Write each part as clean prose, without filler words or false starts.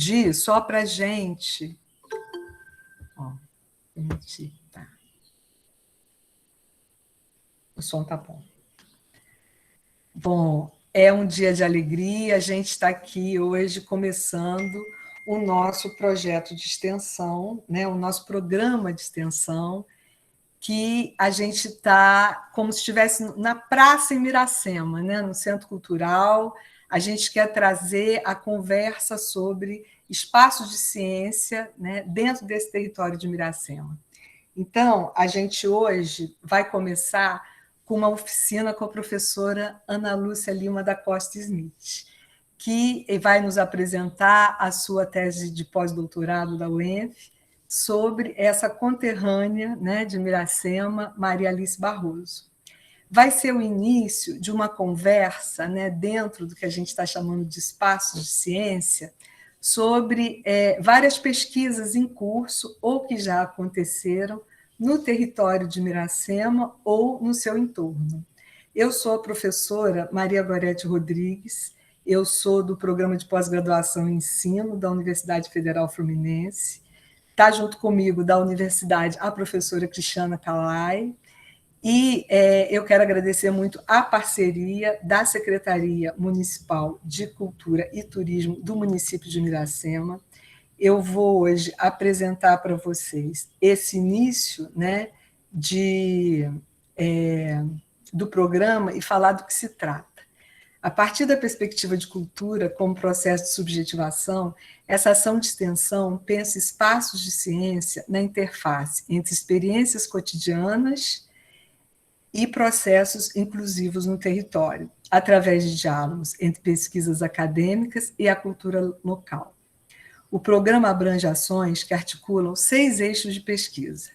Gi, só para a gente... Ó, tá. O som tá bom. Bom, é um dia de alegria, a gente está aqui hoje começando o nosso projeto de extensão, né, o nosso programa de extensão, que a gente está como se estivesse na Praça em Miracema, né, no Centro Cultural. A gente quer trazer a conversa sobre espaços de ciência, né, dentro desse território de Miracema. Então, a gente hoje vai começar com uma oficina com a professora Ana Lúcia Lima da Costa Smith, que vai nos apresentar a sua tese de pós-doutorado da UENF sobre essa conterrânea, né, de Miracema, Maria Alice Barroso. Vai ser o início de uma conversa, né, dentro do que a gente está chamando de espaços de ciência, sobre várias pesquisas em curso ou que já aconteceram no território de Miracema ou no seu entorno. Eu sou a professora Maria Gorete Rodrigues, eu sou do Programa de Pós-Graduação em Ensino da Universidade Federal Fluminense. Está junto comigo da universidade a professora Cristiana Calai, e eu quero agradecer muito a parceria da Secretaria Municipal de Cultura e Turismo do município de Miracema. Eu vou hoje apresentar para vocês esse início, né, do programa e falar do que se trata. A partir da perspectiva de cultura como processo de subjetivação, essa ação de extensão pensa espaços de ciência na interface entre experiências cotidianas e processos inclusivos no território, através de diálogos entre pesquisas acadêmicas e a cultura local. O programa abrange ações que articulam 6 eixos de pesquisa: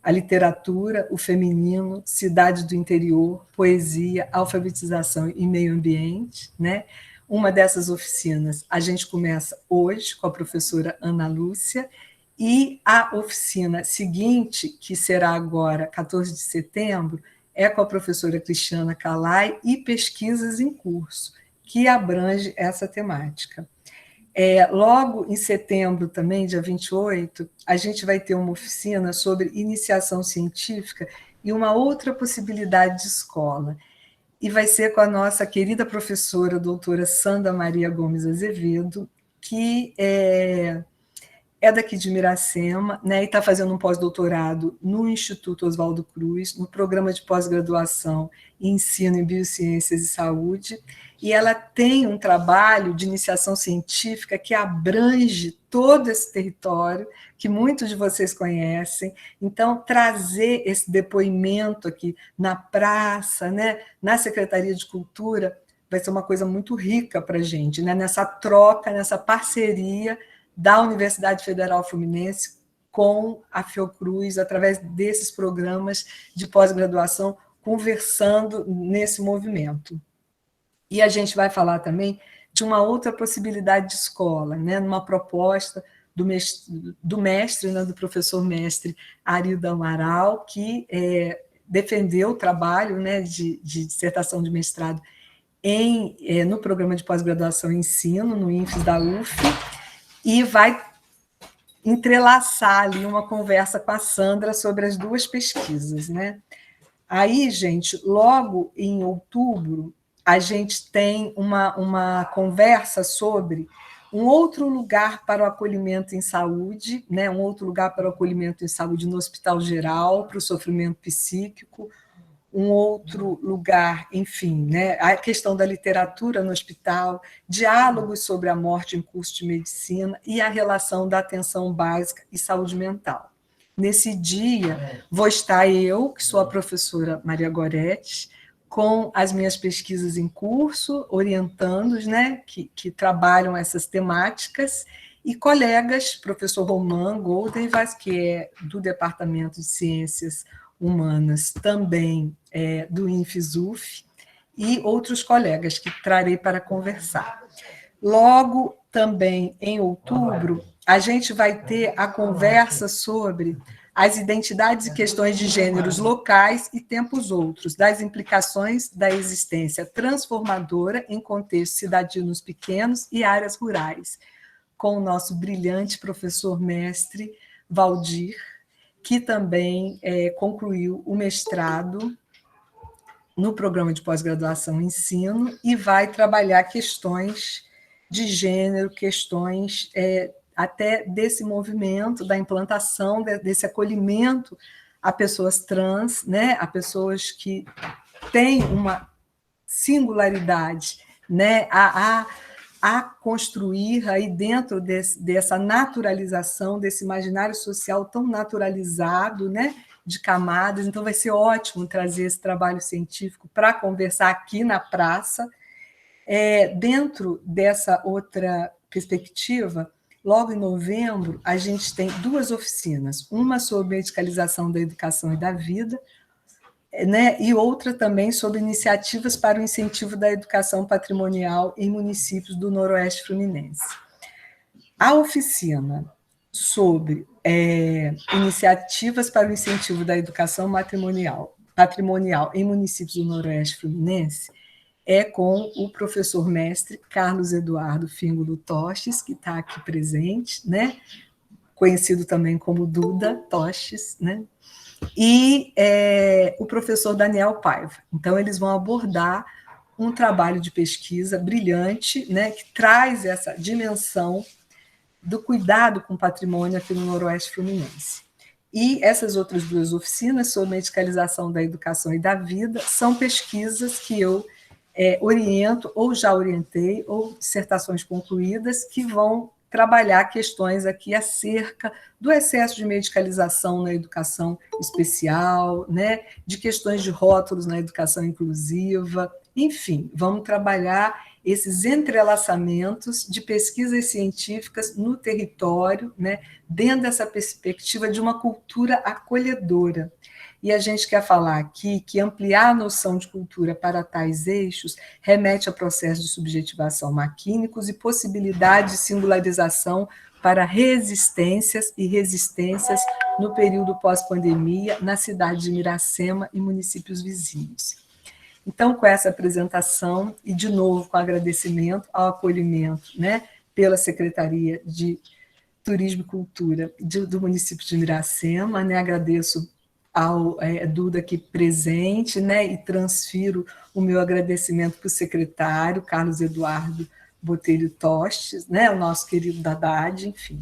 a literatura, o feminino, cidade do interior, poesia, alfabetização e meio ambiente, né? Uma dessas oficinas a gente começa hoje com a professora Ana Lúcia, e a oficina seguinte, que será agora 14 de setembro, é com a professora Cristiana Calai e pesquisas em curso, que abrange essa temática. Logo em setembro também, dia 28, a gente vai ter uma oficina sobre iniciação científica e uma outra possibilidade de escola. E vai ser com a nossa querida professora, doutora Sandra Maria Gomes Azevedo, que é daqui de Miracema, né, e está fazendo um pós-doutorado no Instituto Oswaldo Cruz, no programa de pós-graduação em Ensino em Biociências e Saúde, e ela tem um trabalho de iniciação científica que abrange todo esse território, que muitos de vocês conhecem. Então, trazer esse depoimento aqui na praça, né, na Secretaria de Cultura, vai ser uma coisa muito rica para a gente, né, nessa troca, nessa parceria da Universidade Federal Fluminense com a Fiocruz, através desses programas de pós-graduação, conversando nesse movimento. E a gente vai falar também de uma outra possibilidade de escola, né, numa proposta do mestre, né, do professor mestre Arildo Amaral, que defendeu o trabalho, né, de dissertação de mestrado no programa de pós-graduação em ensino, no INFES da UF, e vai entrelaçar ali uma conversa com a Sandra sobre as duas pesquisas, né? Aí, gente, logo em outubro, a gente tem uma conversa sobre um outro lugar para o acolhimento em saúde, né? Um outro lugar para o acolhimento em saúde no Hospital Geral, para o sofrimento psíquico, um outro lugar, enfim, né? A questão da literatura no hospital, diálogos sobre a morte em curso de medicina e a relação da atenção básica e saúde mental. Nesse dia, vou estar eu, que sou a professora Maria Gorete, com as minhas pesquisas em curso, orientandos, né, que trabalham essas temáticas, e colegas, professor Roman Goldenvas, que é do Departamento de Ciências Humanas, também do INFES-UF, e outros colegas que trarei para conversar. Logo, também em outubro, a gente vai ter a conversa sobre as identidades e questões de gêneros locais e tempos outros, das implicações da existência transformadora em contextos cidadinos pequenos e áreas rurais, com o nosso brilhante professor mestre Valdir, que também concluiu o mestrado no programa de pós-graduação em ensino e vai trabalhar questões de gênero, questões até desse movimento, da implantação, desse acolhimento a pessoas trans, né, a pessoas que têm uma singularidade, né, a construir aí dentro dessa naturalização, desse imaginário social tão naturalizado, né, de camadas. Então, vai ser ótimo trazer esse trabalho científico para conversar aqui na praça. Dentro dessa outra perspectiva, logo em novembro, a gente tem 2 oficinas, uma sobre medicalização da educação e da vida, né, e outra também sobre iniciativas para o incentivo da educação patrimonial em municípios do Noroeste Fluminense. A oficina sobre iniciativas para o incentivo da educação patrimonial em municípios do Noroeste Fluminense é com o professor mestre Carlos Eduardo Fíngulo Tostes, que está aqui presente, né, conhecido também como Duda Tostes, né, e o professor Daniel Paiva. Então, eles vão abordar um trabalho de pesquisa brilhante, né, que traz essa dimensão do cuidado com o patrimônio aqui no Noroeste Fluminense. E essas outras 2 oficinas sobre medicalização da educação e da vida são pesquisas que eu oriento, ou já orientei, ou dissertações concluídas, que vão trabalhar questões aqui acerca do excesso de medicalização na educação especial, né, de questões de rótulos na educação inclusiva, enfim, vamos trabalhar esses entrelaçamentos de pesquisas científicas no território, né, dentro dessa perspectiva de uma cultura acolhedora. E a gente quer falar aqui que ampliar a noção de cultura para tais eixos remete a processos de subjetivação maquínicos e possibilidade de singularização para resistências e resistências no período pós-pandemia na cidade de Miracema e municípios vizinhos. Então, com essa apresentação, e de novo com agradecimento ao acolhimento, né, pela Secretaria de Turismo e Cultura do município de Miracema, né, agradeço ao Duda aqui presente, né, e transfiro o meu agradecimento para o secretário, Carlos Eduardo Botelho Tostes, né, o nosso querido Haddad, enfim.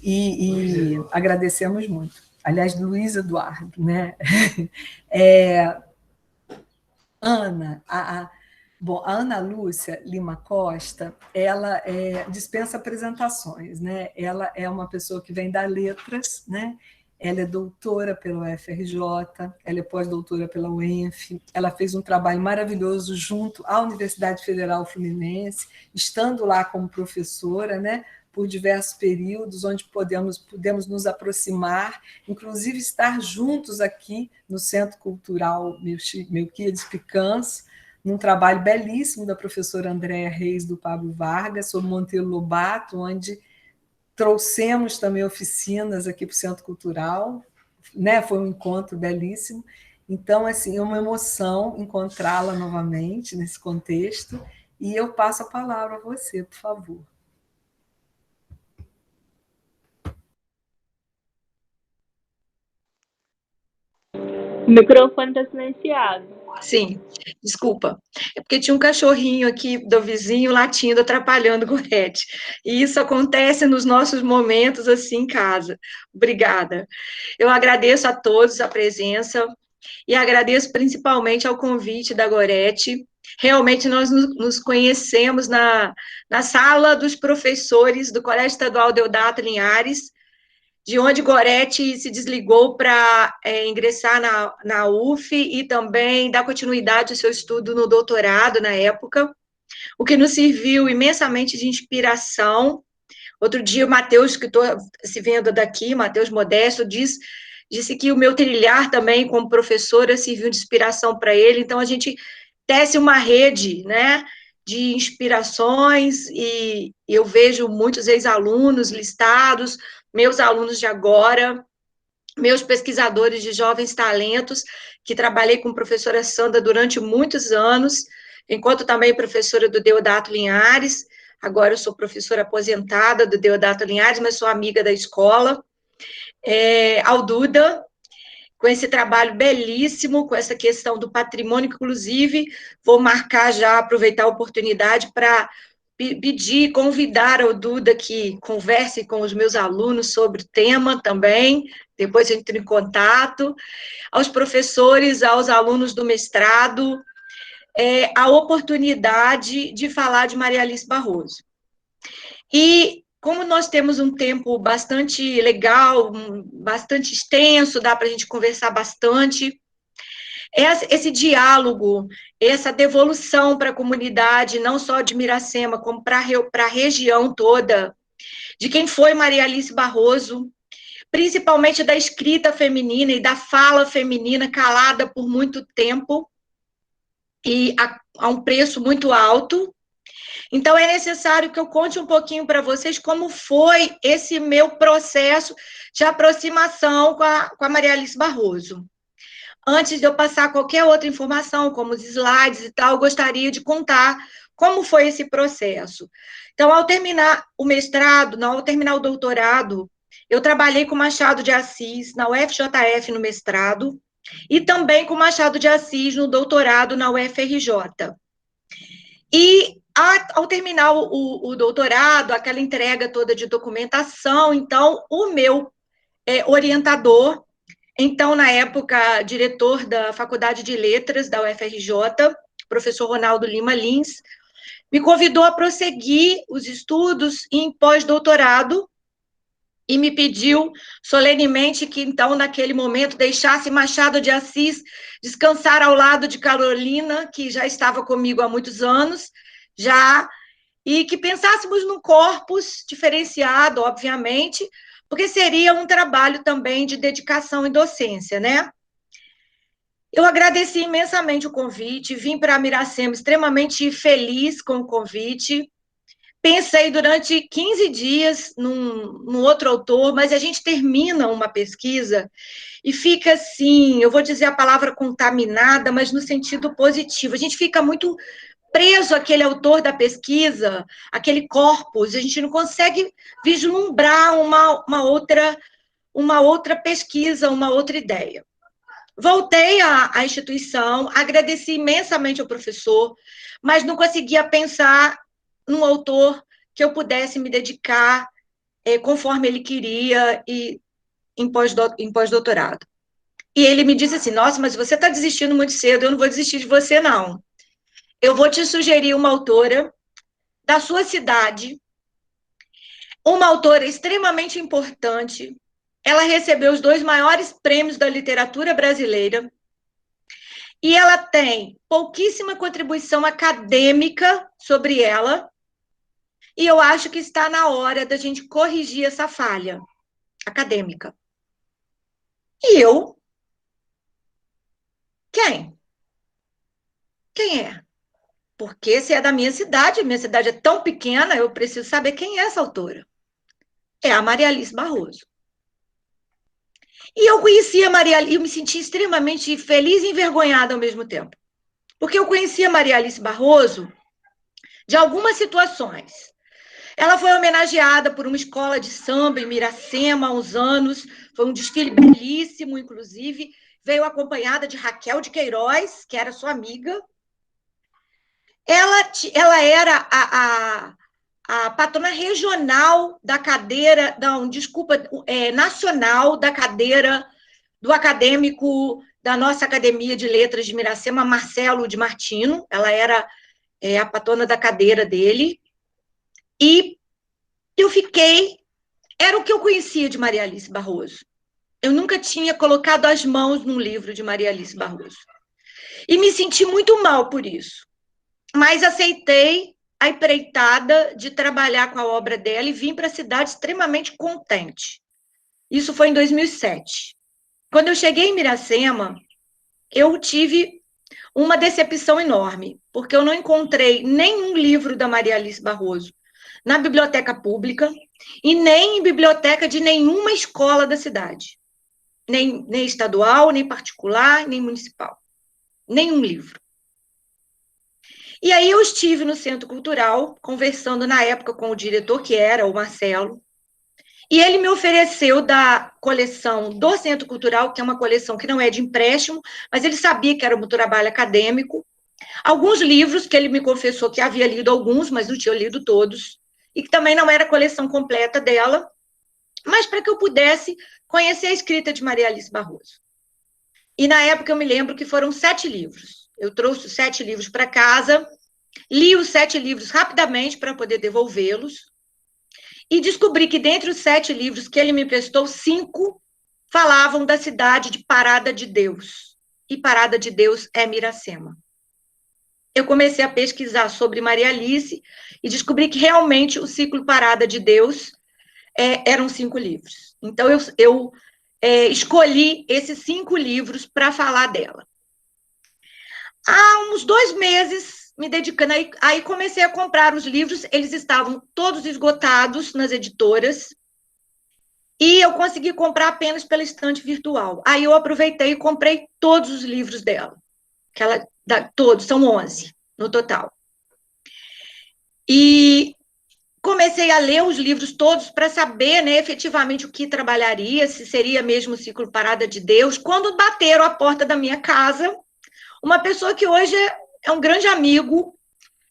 E agradecemos muito. Aliás, Luiz Eduardo, né? Ana, a Ana Lúcia Lima Costa, ela dispensa apresentações, né? Ela é uma pessoa que vem das letras, né? Ela é doutora pela UFRJ, ela é pós-doutora pela UENF, ela fez um trabalho maravilhoso junto à Universidade Federal Fluminense, estando lá como professora, né? Por diversos períodos, onde pudemos nos aproximar, inclusive estar juntos aqui no Centro Cultural Melquíades Picanço, num trabalho belíssimo da professora Andréa Reis, do Pablo Vargas, sobre Monteiro Lobato, onde trouxemos também oficinas aqui para o Centro Cultural, né? Foi um encontro belíssimo. Então, assim, é uma emoção encontrá-la novamente nesse contexto, e eu passo a palavra a você, por favor. O microfone está silenciado. Sim, desculpa. É porque tinha um cachorrinho aqui do vizinho latindo, atrapalhando o Gorete. E isso acontece nos nossos momentos assim em casa. Obrigada. Eu agradeço a todos a presença e agradeço principalmente ao convite da Gorete. Realmente nós nos conhecemos na sala dos professores do Colégio Estadual Deodato Linhares, de onde Gorete se desligou para ingressar na UF e também dar continuidade ao seu estudo no doutorado na época, o que nos serviu imensamente de inspiração. Outro dia, o Matheus, que estou se vendo daqui, Matheus Modesto, disse que o meu trilhar também, como professora, serviu de inspiração para ele. Então, a gente tece uma rede, né, de inspirações, e eu vejo muitos ex-alunos listados, meus alunos de agora, meus pesquisadores de jovens talentos, que trabalhei com a professora Sandra durante muitos anos, enquanto também professora do Deodato Linhares, Agora eu sou professora aposentada do Deodato Linhares, mas sou amiga da escola. Ao Duda, com esse trabalho belíssimo, com essa questão do patrimônio, inclusive, vou marcar já, aproveitar a oportunidade para pedir, convidar ao Duda que converse com os meus alunos sobre o tema também, depois eu entro em contato, aos professores, aos alunos do mestrado, a oportunidade de falar de Maria Alice Barroso. E como nós temos um tempo bastante legal, bastante extenso, dá para a gente conversar bastante, esse diálogo, essa devolução para a comunidade, não só de Miracema, como para a região toda, de quem foi Maria Alice Barroso, principalmente da escrita feminina e da fala feminina calada por muito tempo, e a um preço muito alto. Então, é necessário que eu conte um pouquinho para vocês como foi esse meu processo de aproximação com a Maria Alice Barroso. Antes de eu passar qualquer outra informação, como os slides e tal, eu gostaria de contar como foi esse processo. Então, ao terminar o mestrado, não, ao terminar o doutorado, eu trabalhei com Machado de Assis na UFJF no mestrado, e também com Machado de Assis no doutorado na UFRJ. E ao terminar o doutorado, aquela entrega toda de documentação, então, o meu orientador, então, na época, diretor da Faculdade de Letras da UFRJ, professor Ronaldo Lima Lins, me convidou a prosseguir os estudos em pós-doutorado, e me pediu solenemente que, então, naquele momento, deixasse Machado de Assis descansar ao lado de Carolina, que já estava comigo há muitos anos, e que pensássemos num corpus diferenciado, obviamente, porque seria um trabalho também de dedicação e docência, né? Eu agradeci imensamente o convite, vim para Miracema extremamente feliz com o convite. Pensei durante 15 dias num outro autor, mas a gente termina uma pesquisa e fica assim, eu vou dizer a palavra contaminada, mas no sentido positivo. A gente fica muito preso àquele autor da pesquisa, aquele corpus, a gente não consegue vislumbrar uma outra pesquisa, uma outra ideia. Voltei à instituição, agradeci imensamente ao professor, mas não conseguia pensar num autor que eu pudesse me dedicar conforme ele queria e em pós-doutorado. E ele me disse assim, nossa, mas você está desistindo muito cedo, eu não vou desistir de você, não. Eu vou te sugerir uma autora da sua cidade, uma autora extremamente importante, ela recebeu os 2 maiores prêmios da literatura brasileira, e ela tem pouquíssima contribuição acadêmica sobre ela, e eu acho que está na hora da gente corrigir essa falha acadêmica. E eu? Quem? Quem é? Porque se é da minha cidade é tão pequena, eu preciso saber quem é essa autora. É a Maria Alice Barroso. E eu conhecia a Maria Alice, eu me senti extremamente feliz e envergonhada ao mesmo tempo. Porque eu conhecia a Maria Alice Barroso de algumas situações. Ela foi homenageada por uma escola de samba em Miracema há uns anos, foi um desfile belíssimo, inclusive, veio acompanhada de Raquel de Queiroz, que era sua amiga. Ela era a patrona regional da cadeira, não, desculpa, nacional da cadeira do acadêmico da nossa Academia de Letras de Miracema, Marcelo de Martino, ela era a patrona da cadeira dele, e eu era o que eu conhecia de Maria Alice Barroso. Eu nunca tinha colocado as mãos num livro de Maria Alice Barroso. E me senti muito mal por isso. Mas aceitei a empreitada de trabalhar com a obra dela e vim para a cidade extremamente contente. Isso foi em 2007. Quando eu cheguei em Miracema, eu tive uma decepção enorme, porque eu não encontrei nenhum livro da Maria Alice Barroso na biblioteca pública e nem em biblioteca de nenhuma escola da cidade. Nem estadual, nem particular, nem municipal. Nenhum livro. E aí eu estive no Centro Cultural, conversando na época com o diretor, que era o Marcelo, e ele me ofereceu da coleção do Centro Cultural, que é uma coleção que não é de empréstimo, mas ele sabia que era um trabalho acadêmico, alguns livros que ele me confessou que havia lido alguns, mas não tinha lido todos, e que também não era a coleção completa dela, mas para que eu pudesse conhecer a escrita de Maria Alice Barroso. E na época eu me lembro que foram 7 livros. Eu trouxe os 7 livros para casa, li os 7 livros rapidamente para poder devolvê-los, e descobri que dentre os 7 livros que ele me emprestou, 5 falavam da cidade de Parada de Deus. E Parada de Deus é Miracema. Eu comecei a pesquisar sobre Maria Alice e descobri que realmente o ciclo Parada de Deus eram 5 livros. Então, eu escolhi esses 5 livros para falar dela. Há uns 2 meses, me dedicando, aí comecei a comprar os livros, eles estavam todos esgotados nas editoras, e eu consegui comprar apenas pela estante virtual. Aí eu aproveitei e comprei todos os livros dela. Todos, são 11 no total. E comecei a ler os livros todos para saber, né, efetivamente o que trabalharia, se seria mesmo o ciclo Parada de Deus, quando bateram à porta da minha casa uma pessoa que hoje é um grande amigo,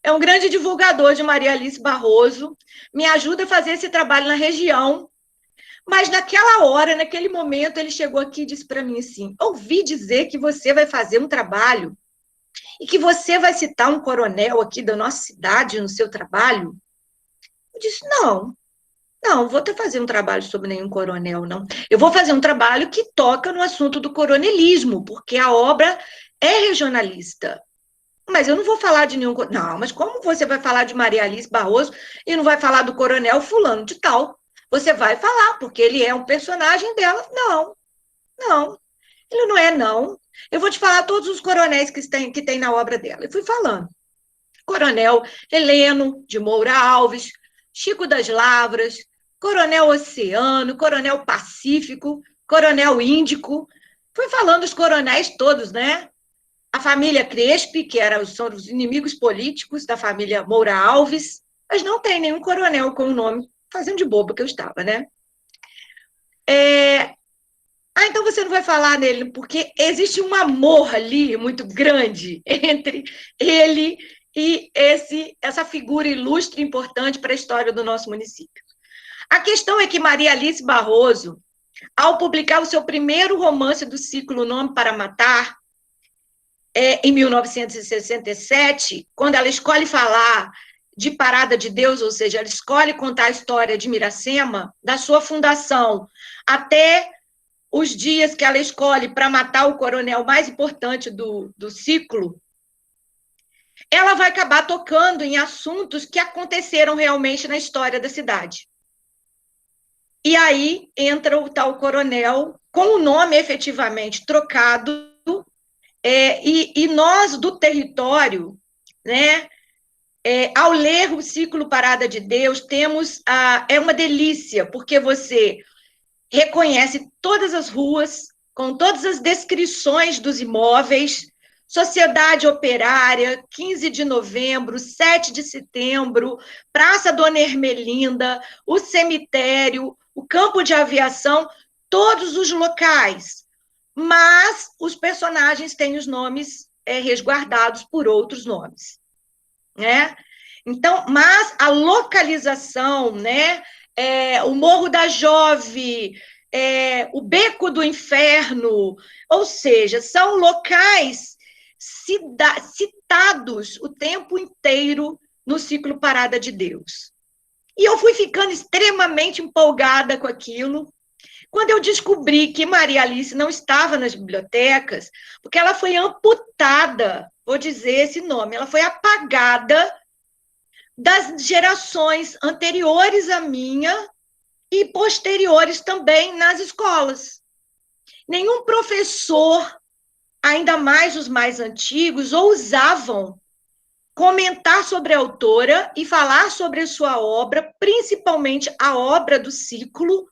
é um grande divulgador de Maria Alice Barroso, me ajuda a fazer esse trabalho na região, mas naquela hora, naquele momento, ele chegou aqui e disse para mim assim, ouvi dizer que você vai fazer um trabalho e que você vai citar um coronel aqui da nossa cidade no seu trabalho. Eu disse, não vou fazer um trabalho sobre nenhum coronel, não. Eu vou fazer um trabalho que toca no assunto do coronelismo, porque a obra é regionalista. Mas eu não vou falar de nenhum... Não, mas como você vai falar de Maria Alice Barroso e não vai falar do coronel fulano de tal? Você vai falar, porque ele é um personagem dela. Não, ele não é, não. Eu vou te falar todos os coronéis que tem na obra dela. E fui falando. Coronel Heleno de Moura Alves, Chico das Lavras, Coronel Oceano, Coronel Pacífico, Coronel Índico. Fui falando os coronéis todos, né? A família Crespi, que são os inimigos políticos da família Moura Alves, mas não tem nenhum coronel com o nome, fazendo de boba que eu estava, né? Então você não vai falar nele, porque existe um amor ali muito grande entre ele e essa figura ilustre e importante para a história do nosso município. A questão é que Maria Alice Barroso, ao publicar o seu primeiro romance do ciclo Nome para Matar, em 1967, quando ela escolhe falar de Parada de Deus, ou seja, ela escolhe contar a história de Miracema, da sua fundação até os dias que ela escolhe para matar o coronel mais importante do ciclo, ela vai acabar tocando em assuntos que aconteceram realmente na história da cidade. E aí entra o tal coronel, com o nome efetivamente trocado, e nós do território, né, ao ler o ciclo Parada de Deus, temos é uma delícia, porque você reconhece todas as ruas, com todas as descrições dos imóveis, Sociedade Operária, 15 de novembro, 7 de setembro, Praça Dona Ermelinda, o cemitério, o campo de aviação, todos os locais. Mas os personagens têm os nomes resguardados por outros nomes, né? Então, mas a localização, né? O Morro da Jove, o Beco do Inferno, ou seja, são locais citados o tempo inteiro no ciclo Parada de Deus. E eu fui ficando extremamente empolgada com aquilo, quando eu descobri que Maria Alice não estava nas bibliotecas, porque ela foi amputada, vou dizer esse nome, ela foi apagada das gerações anteriores à minha e posteriores também nas escolas. Nenhum professor, ainda mais os mais antigos, ousavam comentar sobre a autora e falar sobre a sua obra, principalmente a obra do ciclo,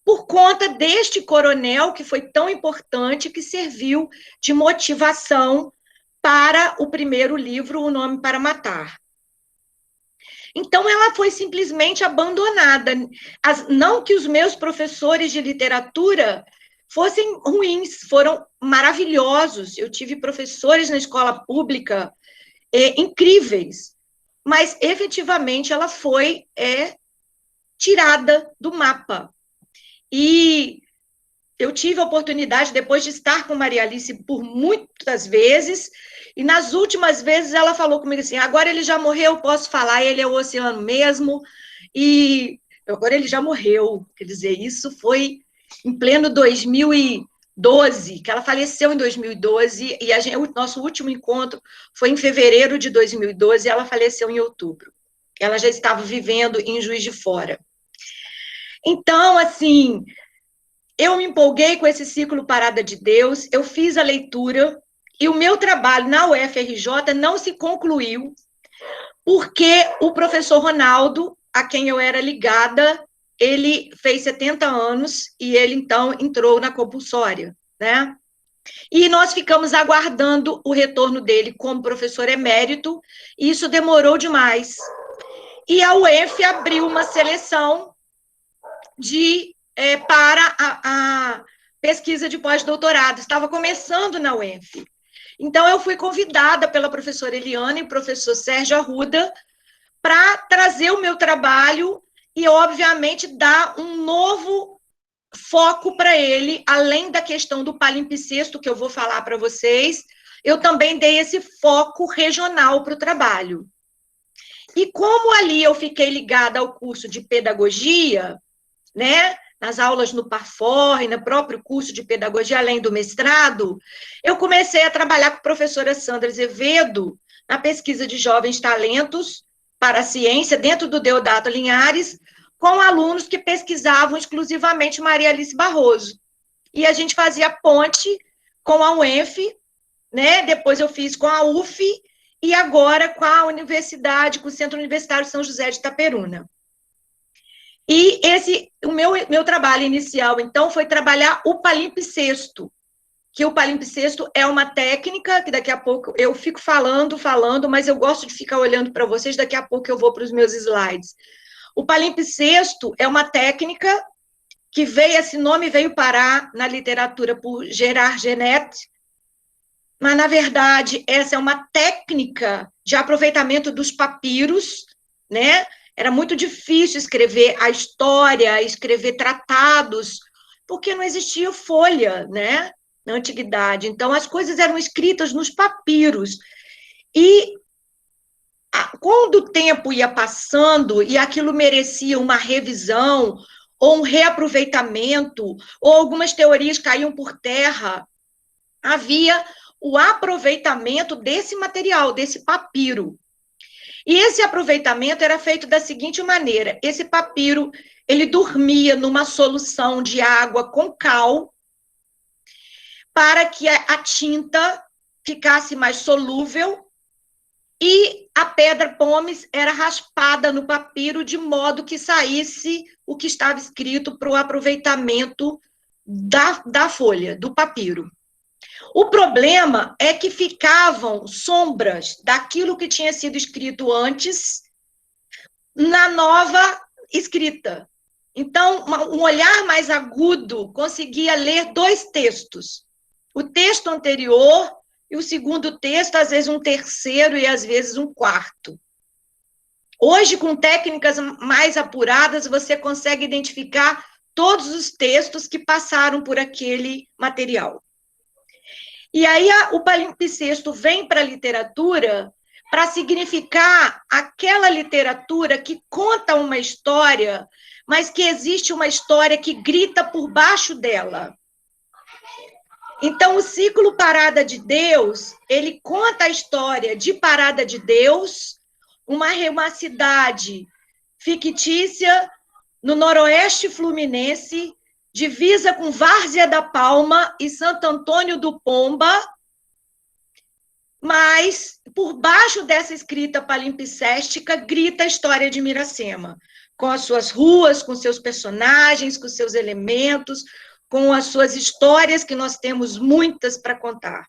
por conta deste coronel que foi tão importante, que serviu de motivação para o primeiro livro, O Nome para Matar. Então, ela foi simplesmente abandonada. Não que os meus professores de literatura fossem ruins, foram maravilhosos. Eu tive professores na escola pública incríveis, mas, efetivamente, ela foi tirada do mapa. E eu tive a oportunidade, depois de estar com Maria Alice por muitas vezes, e nas últimas vezes ela falou comigo assim, agora ele já morreu, posso falar, ele é o oceano mesmo, e agora ele já morreu, quer dizer, isso foi em pleno 2012, que ela faleceu em 2012, e o nosso último encontro foi em fevereiro de 2012, e ela faleceu em outubro. Ela já estava vivendo em Juiz de Fora. Então, assim, eu me empolguei com esse ciclo Parada de Deus, eu fiz a leitura, e o meu trabalho na UFRJ não se concluiu, porque o professor Ronaldo, a quem eu era ligada, ele fez 70 anos, e ele, então, entrou na compulsória, né? E nós ficamos aguardando o retorno dele como professor emérito, e isso demorou demais. E a UF abriu uma seleção para a pesquisa de pós-doutorado, estava começando na UF. Então, eu fui convidada pela professora Eliane e professor Sérgio Arruda para trazer o meu trabalho e, obviamente, dar um novo foco para ele, além da questão do palimpsesto, que eu vou falar para vocês, eu também dei esse foco regional para o trabalho. E como ali eu fiquei ligada ao curso de pedagogia, né, nas aulas no Parfor e no próprio curso de pedagogia, além do mestrado, eu comecei a trabalhar com a professora Sandra Azevedo na pesquisa de jovens talentos para a ciência, dentro do Deodato Linhares, com alunos que pesquisavam exclusivamente Maria Alice Barroso. E a gente fazia ponte com a UENF, né? Depois eu fiz com a UF, e agora com a universidade, com o Centro Universitário São José de Itaperuna. E o meu trabalho inicial, então, foi trabalhar o palimpsesto, que o palimpsesto é uma técnica, que daqui a pouco eu fico falando, mas eu gosto de ficar olhando para vocês, daqui a pouco eu vou para os meus slides. O palimpsesto é uma técnica que esse nome veio parar na literatura por Gerard Genet, mas, na verdade, essa é uma técnica de aproveitamento dos papiros, né? Era muito difícil escrever a história, escrever tratados, porque não existia folha, né, na antiguidade. Então, as coisas eram escritas nos papiros. E, quando o tempo ia passando e aquilo merecia uma revisão, ou um reaproveitamento, ou algumas teorias caíam por terra, havia o aproveitamento desse material, desse papiro. E esse aproveitamento era feito da seguinte maneira: esse papiro, ele dormia numa solução de água com cal, para que a tinta ficasse mais solúvel, e a pedra pómez era raspada no papiro de modo que saísse o que estava escrito para o aproveitamento da folha, do papiro. O problema é que ficavam sombras daquilo que tinha sido escrito antes na nova escrita. Então, um olhar mais agudo conseguia ler dois textos. O texto anterior e o segundo texto, às vezes um terceiro e às vezes um quarto. Hoje, com técnicas mais apuradas, você consegue identificar todos os textos que passaram por aquele material. E aí o palimpsesto vem para a literatura para significar aquela literatura que conta uma história, mas que existe uma história que grita por baixo dela. Então, o ciclo Parada de Deus, ele conta a história de Parada de Deus, uma cidade fictícia no noroeste fluminense, divisa com Várzea da Palma e Santo Antônio do Pomba, mas, por baixo dessa escrita palimpséstica, grita a história de Miracema, com as suas ruas, com seus personagens, com seus elementos, com as suas histórias, que nós temos muitas para contar.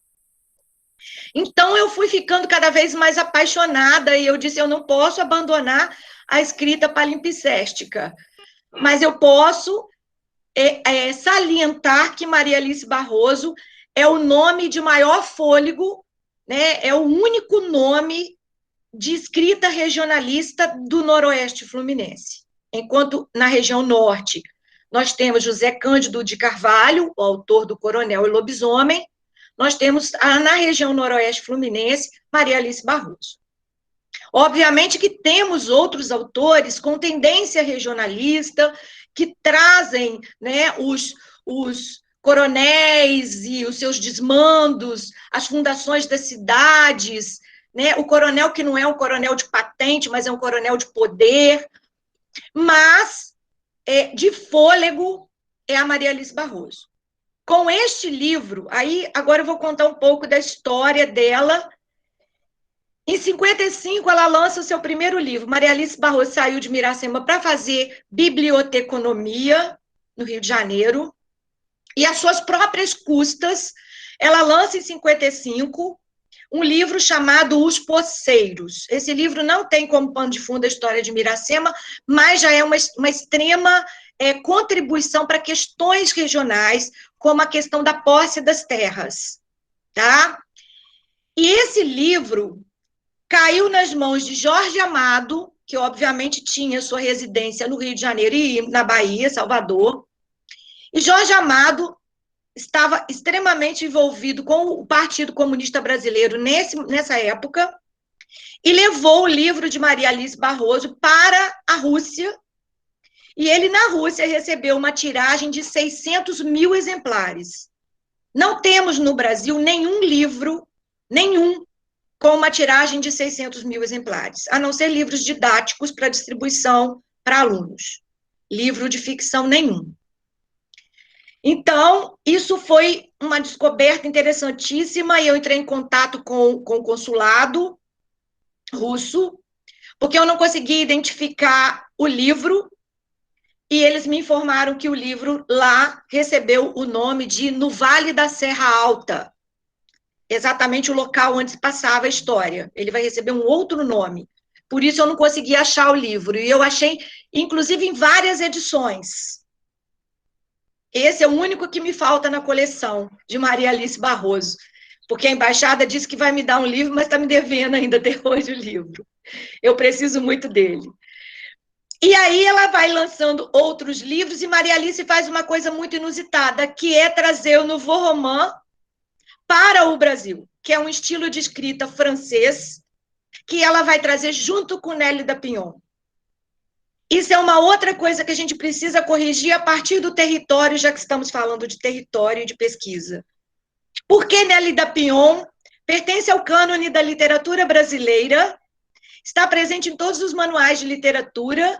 Então, eu fui ficando cada vez mais apaixonada e eu disse, eu não posso abandonar a escrita palimpsestica, mas eu posso salientar que Maria Alice Barroso é o nome de maior fôlego, né? É o único nome de escrita regionalista do Noroeste Fluminense. Enquanto na região norte nós temos José Cândido de Carvalho, o autor do Coronel e Lobisomem, nós temos na região noroeste fluminense Maria Alice Barroso. Obviamente que temos outros autores com tendência regionalista, que trazem, né, os coronéis e os seus desmandos, as fundações das cidades, né, o coronel que não é um coronel de patente, mas é um coronel de poder, mas de fôlego é a Maria Alice Barroso. Com este livro, aí agora eu vou contar um pouco da história dela. Em 55, ela lança o seu primeiro livro. Maria Alice Barroso saiu de Miracema para fazer biblioteconomia no Rio de Janeiro, e às suas próprias custas, ela lança em 55 um livro chamado Os Poceiros. Esse livro não tem como pano de fundo a história de Miracema, mas já é uma extrema contribuição para questões regionais, como a questão da posse das terras. Tá? E esse livro caiu nas mãos de Jorge Amado, que obviamente tinha sua residência no Rio de Janeiro e na Bahia, Salvador. E Jorge Amado estava extremamente envolvido com o Partido Comunista Brasileiro nessa época, e levou o livro de Maria Alice Barroso para a Rússia, e ele, na Rússia, recebeu uma tiragem de 600 mil exemplares. Não temos no Brasil nenhum livro, com uma tiragem de 600 mil exemplares, a não ser livros didáticos para distribuição para alunos. Livro de ficção nenhum. Então, isso foi uma descoberta interessantíssima, e eu entrei em contato com o consulado russo, porque eu não conseguia identificar o livro, e eles me informaram que o livro lá recebeu o nome de No Vale da Serra Alta, exatamente o local onde passava a história. Ele vai receber um outro nome. Por isso eu não consegui achar o livro, e eu achei, inclusive, em várias edições. Esse é o único que me falta na coleção de Maria Alice Barroso, porque a embaixada disse que vai me dar um livro, mas está me devendo ainda até hoje o livro. Eu preciso muito dele. E aí ela vai lançando outros livros, e Maria Alice faz uma coisa muito inusitada, que é trazer o Nouveau Roman para o Brasil, que é um estilo de escrita francês, que ela vai trazer junto com Nélida Pion. Isso é uma outra coisa que a gente precisa corrigir a partir do território, já que estamos falando de território e de pesquisa. Porque Nélida Pion pertence ao cânone da literatura brasileira, está presente em todos os manuais de literatura,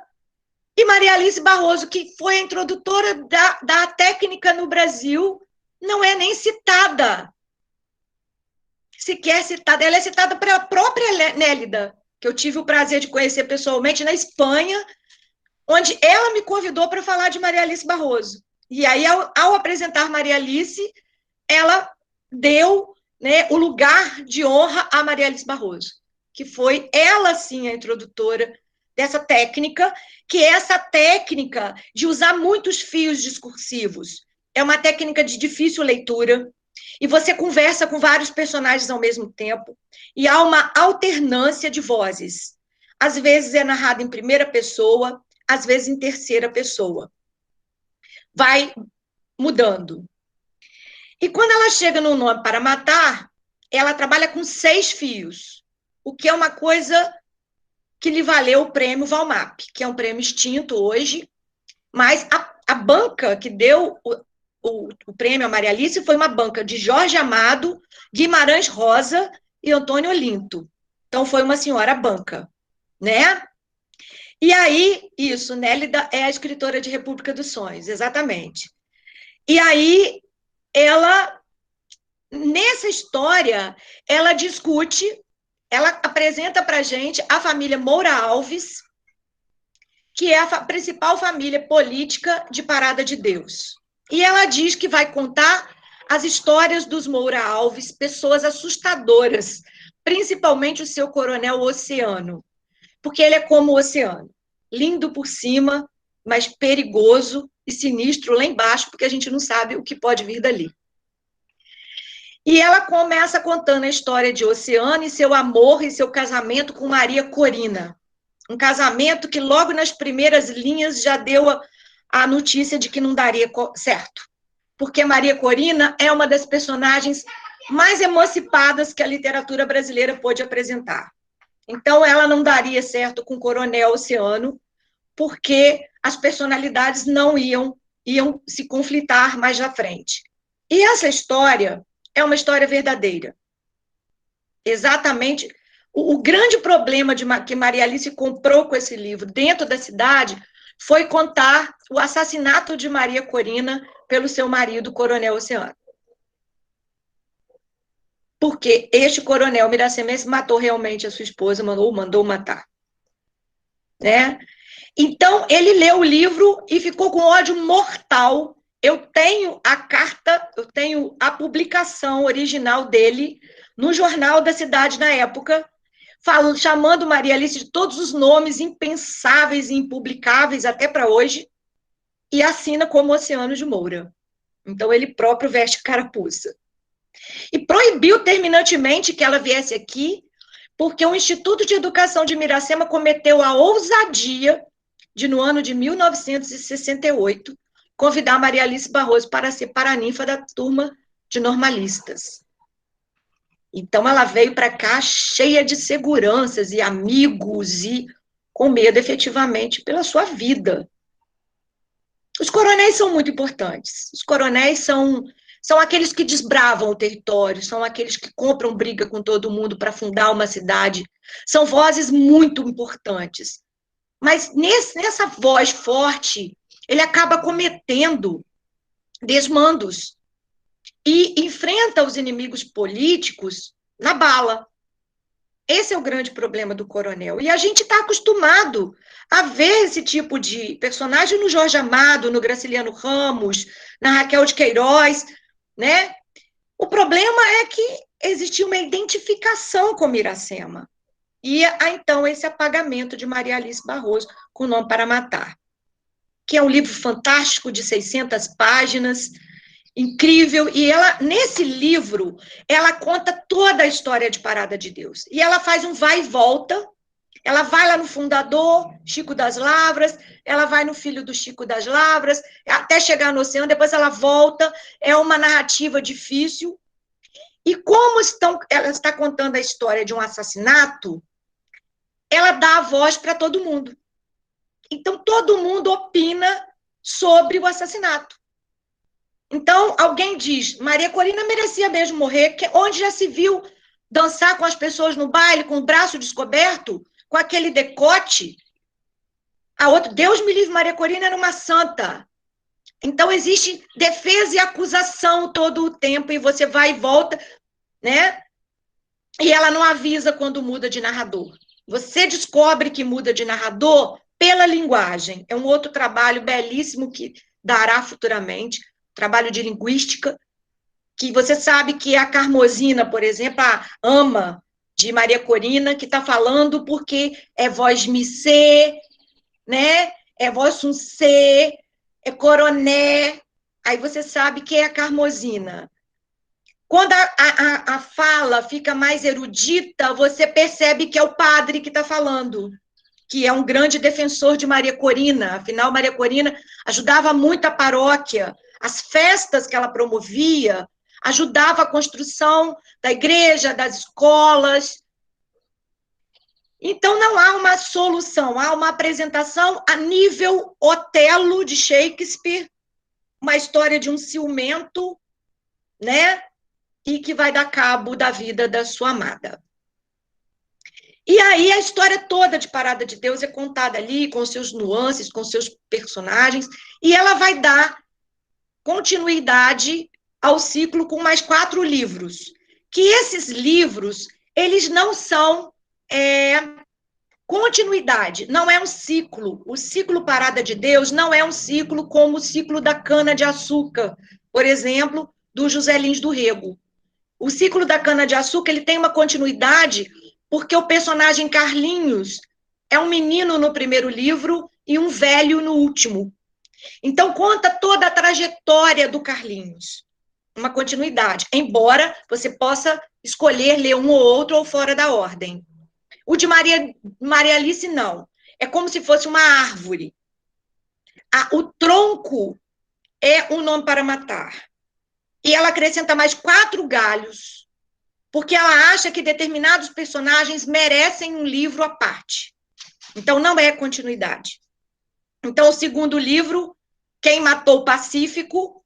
e Maria Alice Barroso, que foi a introdutora da técnica no Brasil, não é nem citada. Sequer citada. Ela é citada pela própria Nélida, que eu tive o prazer de conhecer pessoalmente na Espanha, onde ela me convidou para falar de Maria Alice Barroso. E aí, ao apresentar Maria Alice, ela deu, né, o lugar de honra a Maria Alice Barroso, que foi ela, sim, a introdutora dessa técnica, que é essa técnica de usar muitos fios discursivos. É uma técnica de difícil leitura, e você conversa com vários personagens ao mesmo tempo, e há uma alternância de vozes. Às vezes é narrado em primeira pessoa, às vezes em terceira pessoa. Vai mudando. E quando ela chega no Nome para Matar, ela trabalha com 6 fios, o que é uma coisa que lhe valeu o prêmio Valmap, que é um prêmio extinto hoje, mas a banca que deu o prêmio a Maria Alice foi uma banca de Jorge Amado, Guimarães Rosa e Antônio Olinto. Então, foi uma senhora banca, né? E aí, isso, Nélida é a escritora de República dos Sonhos, exatamente. E aí, ela, nessa história, ela discute, ela apresenta para a gente a família Moura Alves, que é a principal família política de Parada de Deus. E ela diz que vai contar as histórias dos Moura Alves, pessoas assustadoras, principalmente o seu coronel Oceano, porque ele é como o oceano, lindo por cima, mas perigoso e sinistro lá embaixo, porque a gente não sabe o que pode vir dali. E ela começa contando a história de Oceano e seu amor e seu casamento com Maria Corina. Um casamento que logo nas primeiras linhas já deu a notícia de que não daria certo. Porque Maria Corina é uma das personagens mais emancipadas que a literatura brasileira pôde apresentar. Então, ela não daria certo com o Coronel Oceano, porque as personalidades não iam se conflitar mais à frente. E essa história é uma história verdadeira. Exatamente. O grande problema que Maria Alice comprou com esse livro dentro da cidade foi contar o assassinato de Maria Corina pelo seu marido, Coronel Oceano. Porque este coronel miracemense matou realmente a sua esposa, mandou matar. Né? Então, ele leu o livro e ficou com ódio mortal. Eu tenho a carta, eu tenho a publicação original dele no jornal da cidade na época, chamando Maria Alice de todos os nomes impensáveis e impublicáveis até para hoje, e assina como Oceano de Moura. Então, ele próprio veste carapuça. E proibiu terminantemente que ela viesse aqui, porque o Instituto de Educação de Miracema cometeu a ousadia de, no ano de 1968, convidar Maria Alice Barroso para ser paraninfa da turma de normalistas. Então, ela veio para cá cheia de seguranças e amigos e com medo, efetivamente, pela sua vida. Os coronéis são muito importantes. Os coronéis são aqueles que desbravam o território, são aqueles que compram briga com todo mundo para fundar uma cidade. São vozes muito importantes. Mas nessa voz forte, ele acaba cometendo desmandos e enfrenta os inimigos políticos na bala. Esse é o grande problema do coronel. E a gente está acostumado a ver esse tipo de personagem no Jorge Amado, no Graciliano Ramos, na Raquel de Queiroz, né? O problema é que existia uma identificação com Miracema. E, então, esse apagamento de Maria Alice Barroso, com o Nome para Matar, que é um livro fantástico de 600 páginas, incrível, e ela, nesse livro, ela conta toda a história de Parada de Deus. E ela faz um vai e volta, ela vai lá no fundador, Chico das Lavras, ela vai no filho do Chico das Lavras, até chegar no Oceano, depois ela volta, é uma narrativa difícil. E como ela está contando a história de um assassinato, ela dá a voz para todo mundo. Então, todo mundo opina sobre o assassinato. Então, alguém diz, Maria Corina merecia mesmo morrer, onde já se viu dançar com as pessoas no baile, com o braço descoberto, com aquele decote. A outra, Deus me livre, Maria Corina era uma santa. Então, existe defesa e acusação todo o tempo, e você vai e volta, né? E ela não avisa quando muda de narrador. Você descobre que muda de narrador pela linguagem. É um outro trabalho belíssimo que dará futuramente, trabalho de linguística, que você sabe que a Carmosina, por exemplo, a ama de Maria Corina, que está falando porque é voz missê, né? É voz um C, é coroné. Aí você sabe que é a Carmosina. Quando a fala fica mais erudita, você percebe que é o padre que está falando, que é um grande defensor de Maria Corina. Afinal, Maria Corina ajudava muito a paróquia. As festas que ela promovia ajudava a construção da igreja, das escolas. Então, não há uma solução, há uma apresentação a nível Otelo de Shakespeare, uma história de um ciumento, né? E que vai dar cabo da vida da sua amada. E aí a história toda de Parada de Deus é contada ali, com seus nuances, com seus personagens, e ela vai dar continuidade ao ciclo com mais 4 livros. Que esses livros, eles não são continuidade, não é um ciclo. O ciclo Parada de Deus não é um ciclo como o ciclo da cana-de-açúcar, por exemplo, do José Lins do Rego. O ciclo da cana-de-açúcar, ele tem uma continuidade porque o personagem Carlinhos é um menino no primeiro livro e um velho no último. Então, conta toda a trajetória do Carlinhos. Uma continuidade, embora você possa escolher ler um ou outro ou fora da ordem. O de Maria Alice, não. É como se fosse uma árvore. O tronco é um nome para matar. E ela acrescenta mais 4 galhos, porque ela acha que determinados personagens merecem um livro à parte. Então, não é continuidade. Então, o segundo livro, Quem Matou o Pacífico,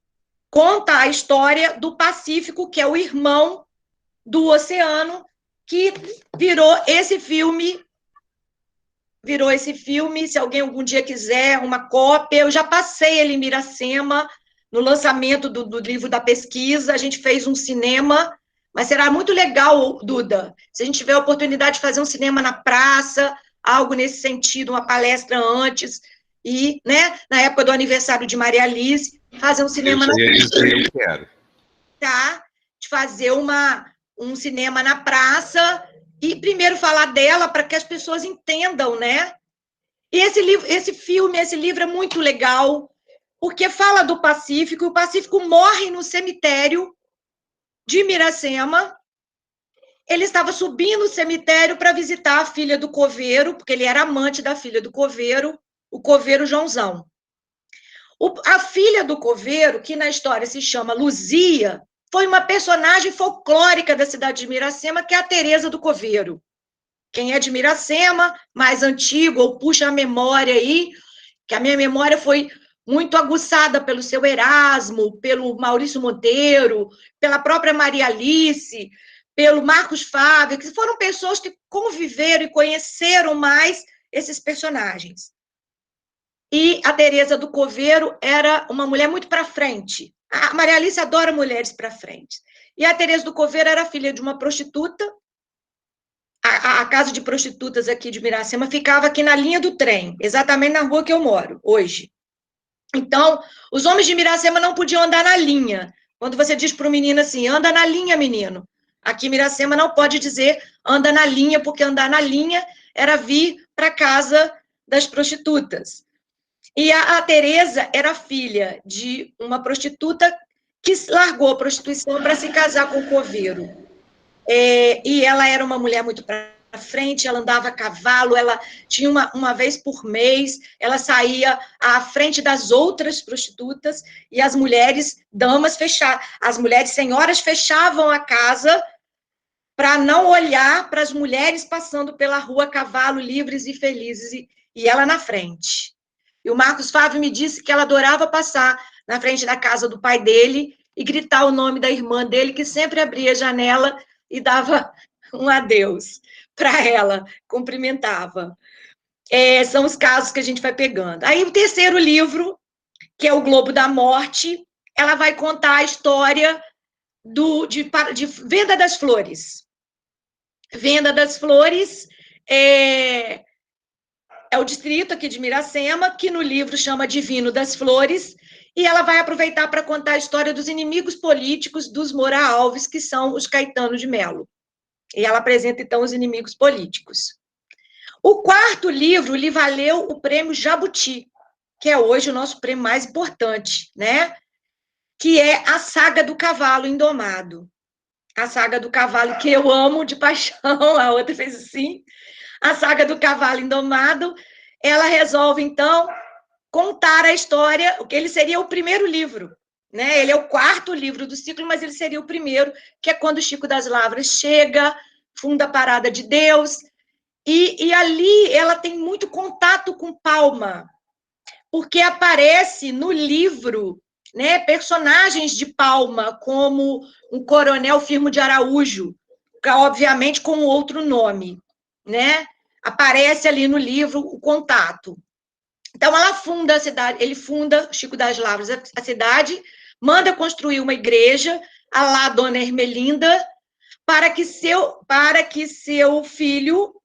conta a história do Pacífico, que é o irmão do Oceano, que virou esse filme. Se alguém algum dia quiser uma cópia, eu já passei ele em Miracema, no lançamento do livro da pesquisa, a gente fez um cinema, mas será muito legal, Duda, se a gente tiver a oportunidade de fazer um cinema na praça, algo nesse sentido, uma palestra antes, e, né, na época do aniversário de Maria Alice, fazer um cinema na praça. Eu quero. Tá? De fazer um cinema na praça, e primeiro falar dela para que as pessoas entendam, né? E esse livro é muito legal, porque fala do Pacífico, e o Pacífico morre no cemitério de Miracema. Ele estava subindo o cemitério para visitar a filha do coveiro, porque ele era amante da filha do coveiro, o coveiro Joãozão. A filha do coveiro, que na história se chama Luzia, foi uma personagem folclórica da cidade de Miracema, que é a Teresa do Coveiro. Quem é de Miracema, mais antigo, ou puxa a memória aí, que a minha memória foi muito aguçada pelo seu Erasmo, pelo Maurício Monteiro, pela própria Maria Alice, pelo Marcos Fábio, que foram pessoas que conviveram e conheceram mais esses personagens. E a Teresa do Coveiro era uma mulher muito para frente. A Maria Alice adora mulheres para frente. E a Teresa do Coveiro era filha de uma prostituta. A casa de prostitutas aqui de Miracema ficava aqui na linha do trem, exatamente na rua que eu moro, hoje. Então, os homens de Miracema não podiam andar na linha. Quando você diz para o menino assim, anda na linha, menino. Aqui em Miracema não pode dizer anda na linha, porque andar na linha era vir para a casa das prostitutas. E a Teresa era filha de uma prostituta que largou a prostituição para se casar com o coveiro. E ela era uma mulher muito para frente, ela andava a cavalo, ela tinha uma vez por mês, ela saía à frente das outras prostitutas, e as mulheres, as mulheres senhoras fechavam a casa para não olhar para as mulheres passando pela rua a cavalo, livres e felizes, e ela na frente. E o Marcos Fábio me disse que ela adorava passar na frente da casa do pai dele e gritar o nome da irmã dele, que sempre abria a janela e dava um adeus para ela, cumprimentava. São os casos que a gente vai pegando. Aí o terceiro livro, que é o Globo da Morte, ela vai contar a história de Venda das Flores. Venda das Flores é o distrito aqui de Miracema, que no livro chama Divino das Flores, e ela vai aproveitar para contar a história dos inimigos políticos dos Moura Alves, que são os Caetano de Melo. E ela apresenta, então, os inimigos políticos. O quarto livro lhe valeu o prêmio Jabuti, que é hoje o nosso prêmio mais importante, né? Que é a Saga do Cavalo Indomado. A Saga do Cavalo, que eu amo de paixão, a outra fez assim. A Saga do Cavalo Indomado, ela resolve, então, contar a história, o que ele seria o primeiro livro, né? Ele é o quarto livro do ciclo, mas ele seria o primeiro, que é quando Chico das Lavras chega, funda a Parada de Deus, e ali ela tem muito contato com Palma, porque aparece no livro, né, personagens de Palma, como um coronel Firmo de Araújo, obviamente com outro nome, né? Aparece ali no livro o contato. Então, ela funda a cidade, ele funda, Chico das Lavras, a cidade, manda construir uma igreja, a lá Dona Ermelinda, para que seu filho,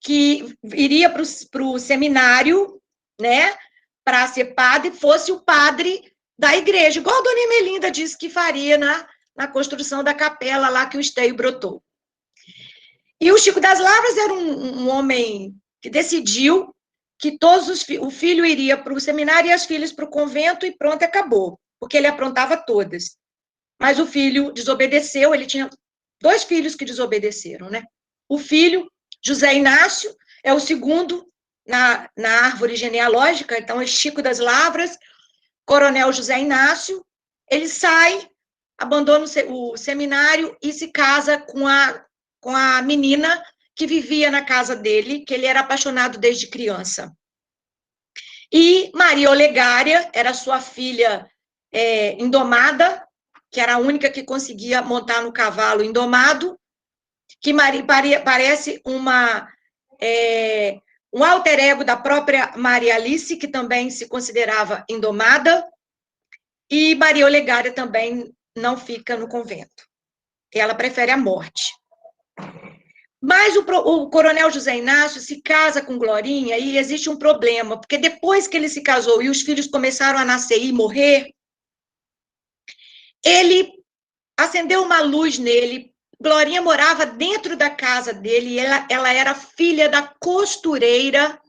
que iria para o seminário, né, para ser padre, fosse o padre da igreja, igual a dona Emelinda disse que faria na construção da capela lá que o esteio brotou. E o Chico das Lavras era um homem que decidiu que o filho iria para o seminário e as filhas para o convento, e pronto, acabou, porque ele aprontava todas. Mas o filho desobedeceu, ele tinha 2 filhos que desobedeceram, né? O filho, José Inácio, é o segundo na árvore genealógica, então é Chico das Lavras, Coronel José Inácio. Ele sai, abandona o seminário e se casa com a menina que vivia na casa dele, que ele era apaixonado desde criança. E Maria Olegária era sua filha indomada, que era a única que conseguia montar no cavalo indomado, que parece um alter ego da própria Maria Alice, que também se considerava indomada, e Maria Olegária também não fica no convento. Ela prefere a morte. Mas o coronel José Inácio se casa com Glorinha e existe um problema, porque depois que ele se casou e os filhos começaram a nascer e morrer, ele acendeu uma luz nele. Glorinha morava dentro da casa dele, e ela era filha da costureira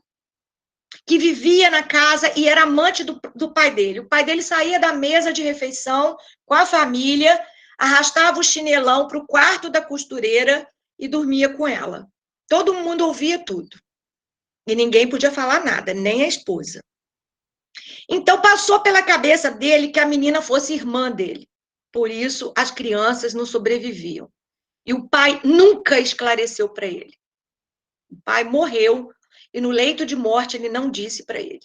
que vivia na casa e era amante do pai dele. O pai dele saía da mesa de refeição com a família, arrastava o chinelão para o quarto da costureira e dormia com ela. Todo mundo ouvia tudo. E ninguém podia falar nada, nem a esposa. Então, passou pela cabeça dele que a menina fosse irmã dele. Por isso, as crianças não sobreviviam. E o pai nunca esclareceu para ele. O pai morreu e no leito de morte ele não disse para ele.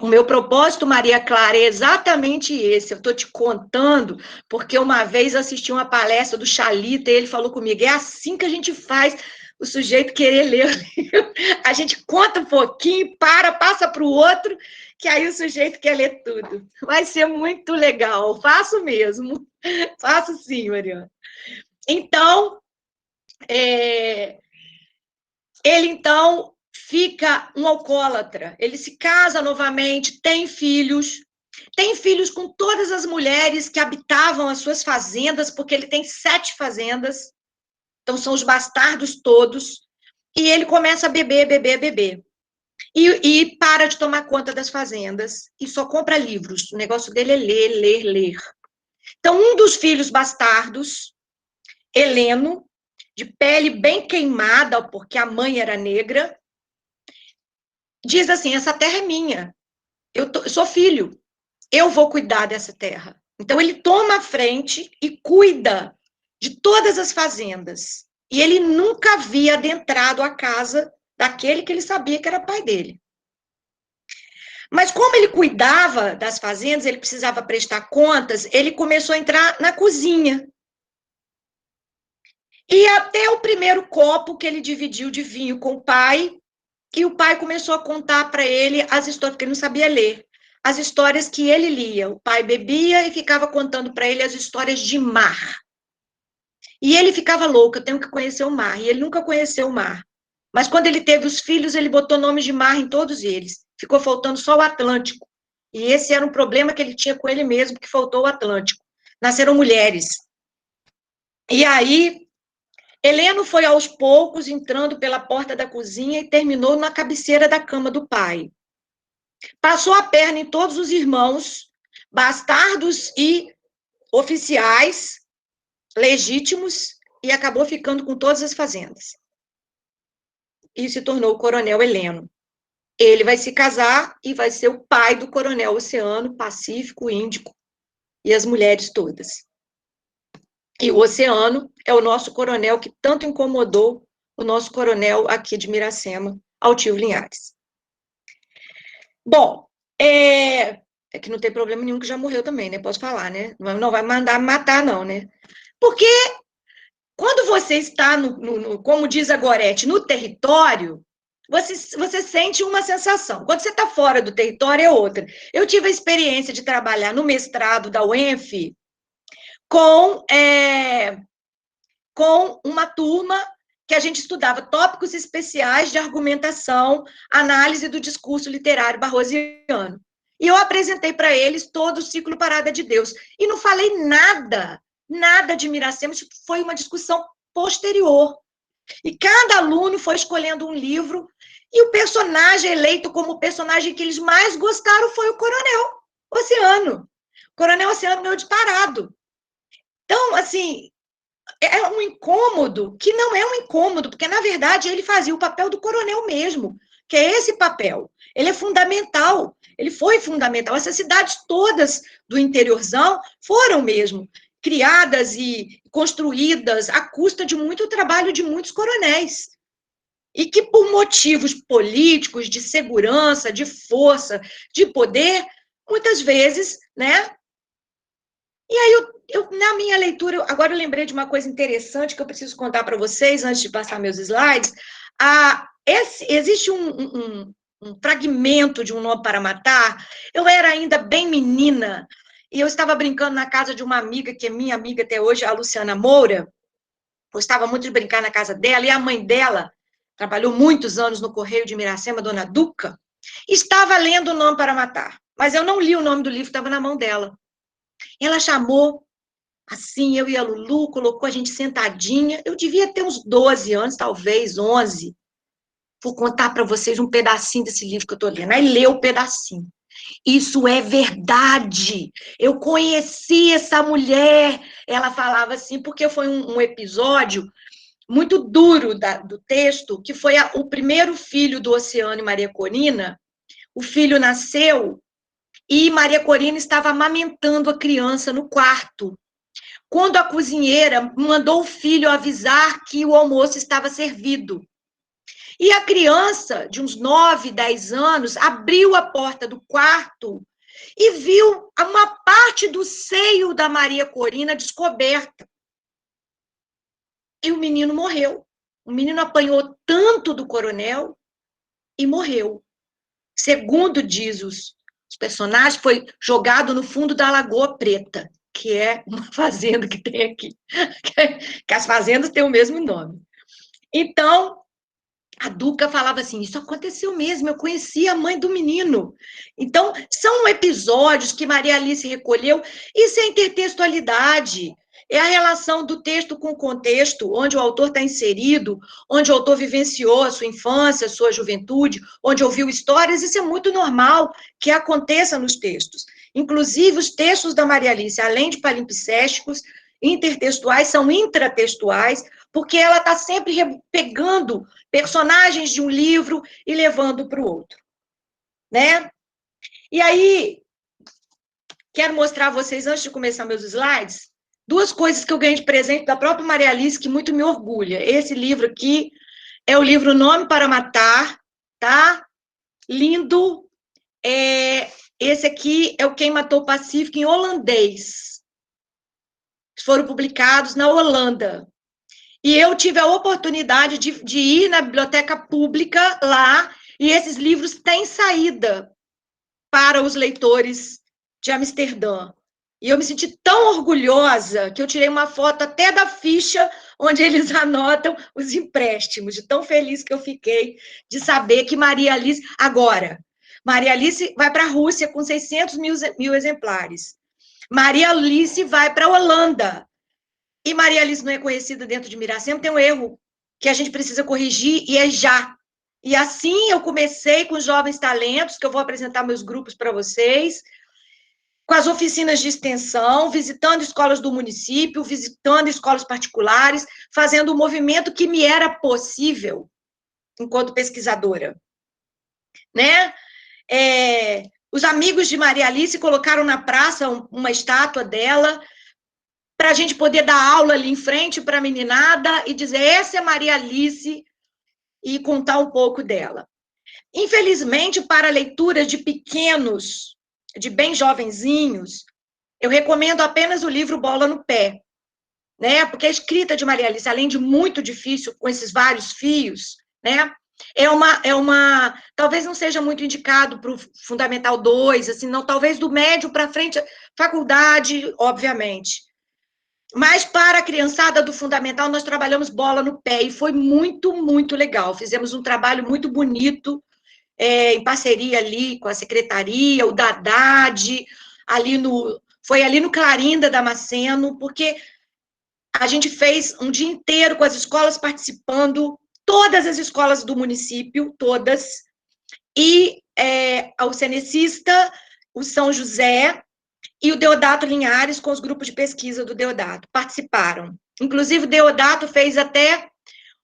O meu propósito, Maria Clara, é exatamente esse. Eu estou te contando porque uma vez eu assisti uma palestra do Chalita e ele falou comigo, é assim que a gente faz o sujeito querer ler o livro. A gente conta um pouquinho, passa para o outro, que aí o sujeito quer ler tudo. Vai ser muito legal, faço mesmo. Faço sim, Mariana. Então, ele então fica um alcoólatra, ele se casa novamente, tem filhos com todas as mulheres que habitavam as suas fazendas, porque ele tem 7 fazendas, então são os bastardos todos, e ele começa a beber, e para de tomar conta das fazendas, e só compra livros, o negócio dele é ler. Então, um dos filhos bastardos, Heleno, de pele bem queimada, porque a mãe era negra, diz assim, essa terra é minha, eu sou filho, eu vou cuidar dessa terra. Então, ele toma a frente e cuida de todas as fazendas. E ele nunca havia adentrado a casa daquele que ele sabia que era pai dele. Mas como ele cuidava das fazendas, ele precisava prestar contas, ele começou a entrar na cozinha. E até o primeiro copo que ele dividiu de vinho com o pai, e o pai começou a contar para ele as histórias, porque ele não sabia ler, as histórias que ele lia. O pai bebia e ficava contando para ele as histórias de mar. E ele ficava louco, eu tenho que conhecer o mar. E ele nunca conheceu o mar. Mas quando ele teve os filhos, ele botou nomes de mar em todos eles. Ficou faltando só o Atlântico. E esse era um problema que ele tinha com ele mesmo, que faltou o Atlântico. Nasceram mulheres. E aí, Heleno foi aos poucos entrando pela porta da cozinha e terminou na cabeceira da cama do pai. Passou a perna em todos os irmãos, bastardos e oficiais legítimos, e acabou ficando com todas as fazendas. E se tornou o coronel Heleno. Ele vai se casar e vai ser o pai do coronel Oceano, Pacífico, Índico e as mulheres todas. E o Oceano é o nosso coronel que tanto incomodou o nosso coronel aqui de Miracema, Altivo Linhares. Bom, é que não tem problema nenhum que já morreu também, né? Posso falar, né? Não vai mandar matar, não, né? Porque quando você está, como diz a Gorete, no território, você sente uma sensação. Quando você está fora do território, é outra. Eu tive a experiência de trabalhar no mestrado da UENF com uma turma que a gente estudava tópicos especiais de argumentação, análise do discurso literário barrosiano. E eu apresentei para eles todo o ciclo Parada de Deus. E não falei nada de Miracema, isso foi uma discussão posterior. E cada aluno foi escolhendo um livro, e o personagem eleito como o personagem que eles mais gostaram foi o Coronel Oceano. O Coronel Oceano ganhou disparado. Então, assim, é um incômodo que não é um incômodo, porque, na verdade, ele fazia o papel do coronel mesmo, que é esse papel. Ele é fundamental, ele foi fundamental. Essas cidades todas do interiorzão foram mesmo criadas e construídas à custa de muito trabalho de muitos coronéis. E que, por motivos políticos, de segurança, de força, de poder, muitas vezes, né? E aí, na minha leitura, agora eu lembrei de uma coisa interessante que eu preciso contar para vocês, antes de passar meus slides. Existe um fragmento de Um Nome para Matar. Eu era ainda bem menina, e eu estava brincando na casa de uma amiga, que é minha amiga até hoje, a Luciana Moura. Gostava muito de brincar na casa dela, e a mãe dela trabalhou muitos anos no Correio de Miracema, Dona Duca, estava lendo O Nome para Matar, mas eu não li o nome do livro, estava na mão dela. Ela chamou, assim, eu e a Lulu, colocou a gente sentadinha, eu devia ter uns 12 anos, talvez 11. Vou contar para vocês um pedacinho desse livro que eu estou lendo. Aí leu o pedacinho. Isso é verdade. Eu conheci essa mulher. Ela falava assim, porque foi um episódio muito duro do texto, que foi o primeiro filho do Oceano e Maria Corina. O filho nasceu e Maria Corina estava amamentando a criança no quarto, quando a cozinheira mandou o filho avisar que o almoço estava servido. E a criança, de uns 9, 10 anos, abriu a porta do quarto e viu uma parte do seio da Maria Corina descoberta. E o menino morreu. O menino apanhou tanto do coronel e morreu. Segundo diz os personagens, foi jogado no fundo da Lagoa Preta, que é uma fazenda que tem aqui. Que as fazendas têm o mesmo nome. Então, a Duca falava assim, isso aconteceu mesmo, eu conheci a mãe do menino. Então, são episódios que Maria Alice recolheu, isso é intertextualidade, é a relação do texto com o contexto, onde o autor está inserido, onde o autor vivenciou a sua infância, a sua juventude, onde ouviu histórias, isso é muito normal que aconteça nos textos. Inclusive, os textos da Maria Alice, além de palimpsésticos, intertextuais, são intratextuais, porque ela está sempre pegando personagens de um livro e levando para o outro, né? E aí, quero mostrar a vocês, antes de começar meus slides, duas coisas que eu ganhei de presente da própria Maria Alice, que muito me orgulha. Esse livro aqui é o livro Nome para Matar, tá? Lindo. Esse aqui é o Quem Matou o Pacífico, em holandês. Foram publicados na Holanda. E eu tive a oportunidade de ir na biblioteca pública lá, e esses livros têm saída para os leitores de Amsterdã. E eu me senti tão orgulhosa que eu tirei uma foto até da ficha onde eles anotam os empréstimos, de tão feliz que eu fiquei de saber que Maria Alice... Agora, Maria Alice vai para a Rússia com 600 mil exemplares. Maria Alice vai para a Holanda. E Maria Alice não é conhecida dentro de Miracema, tem um erro que a gente precisa corrigir, e é já. E assim eu comecei com os jovens talentos, que eu vou apresentar meus grupos para vocês, com as oficinas de extensão, visitando escolas do município, visitando escolas particulares, fazendo o movimento que me era possível enquanto pesquisadora. Né? Os amigos de Maria Alice colocaram na praça uma estátua dela, para a gente poder dar aula ali em frente para a meninada e dizer, essa é Maria Alice, e contar um pouco dela. Infelizmente, para leituras de pequenos, de bem jovenzinhos, eu recomendo apenas o livro Bola no Pé, né? Porque a escrita de Maria Alice, além de muito difícil, com esses vários fios, né? Talvez não seja muito indicado para o Fundamental 2, assim, não, talvez do médio para frente, faculdade, obviamente. Mas para a criançada do Fundamental, nós trabalhamos Bola no Pé, e foi muito, muito legal. Fizemos um trabalho muito bonito, em parceria ali com a secretaria, o Dadad, foi ali no Clarim da Damasceno, porque a gente fez um dia inteiro com as escolas participando, todas as escolas do município, todas, e o Cenecista, o São José e o Deodato Linhares, com os grupos de pesquisa do Deodato, participaram. Inclusive, o Deodato fez até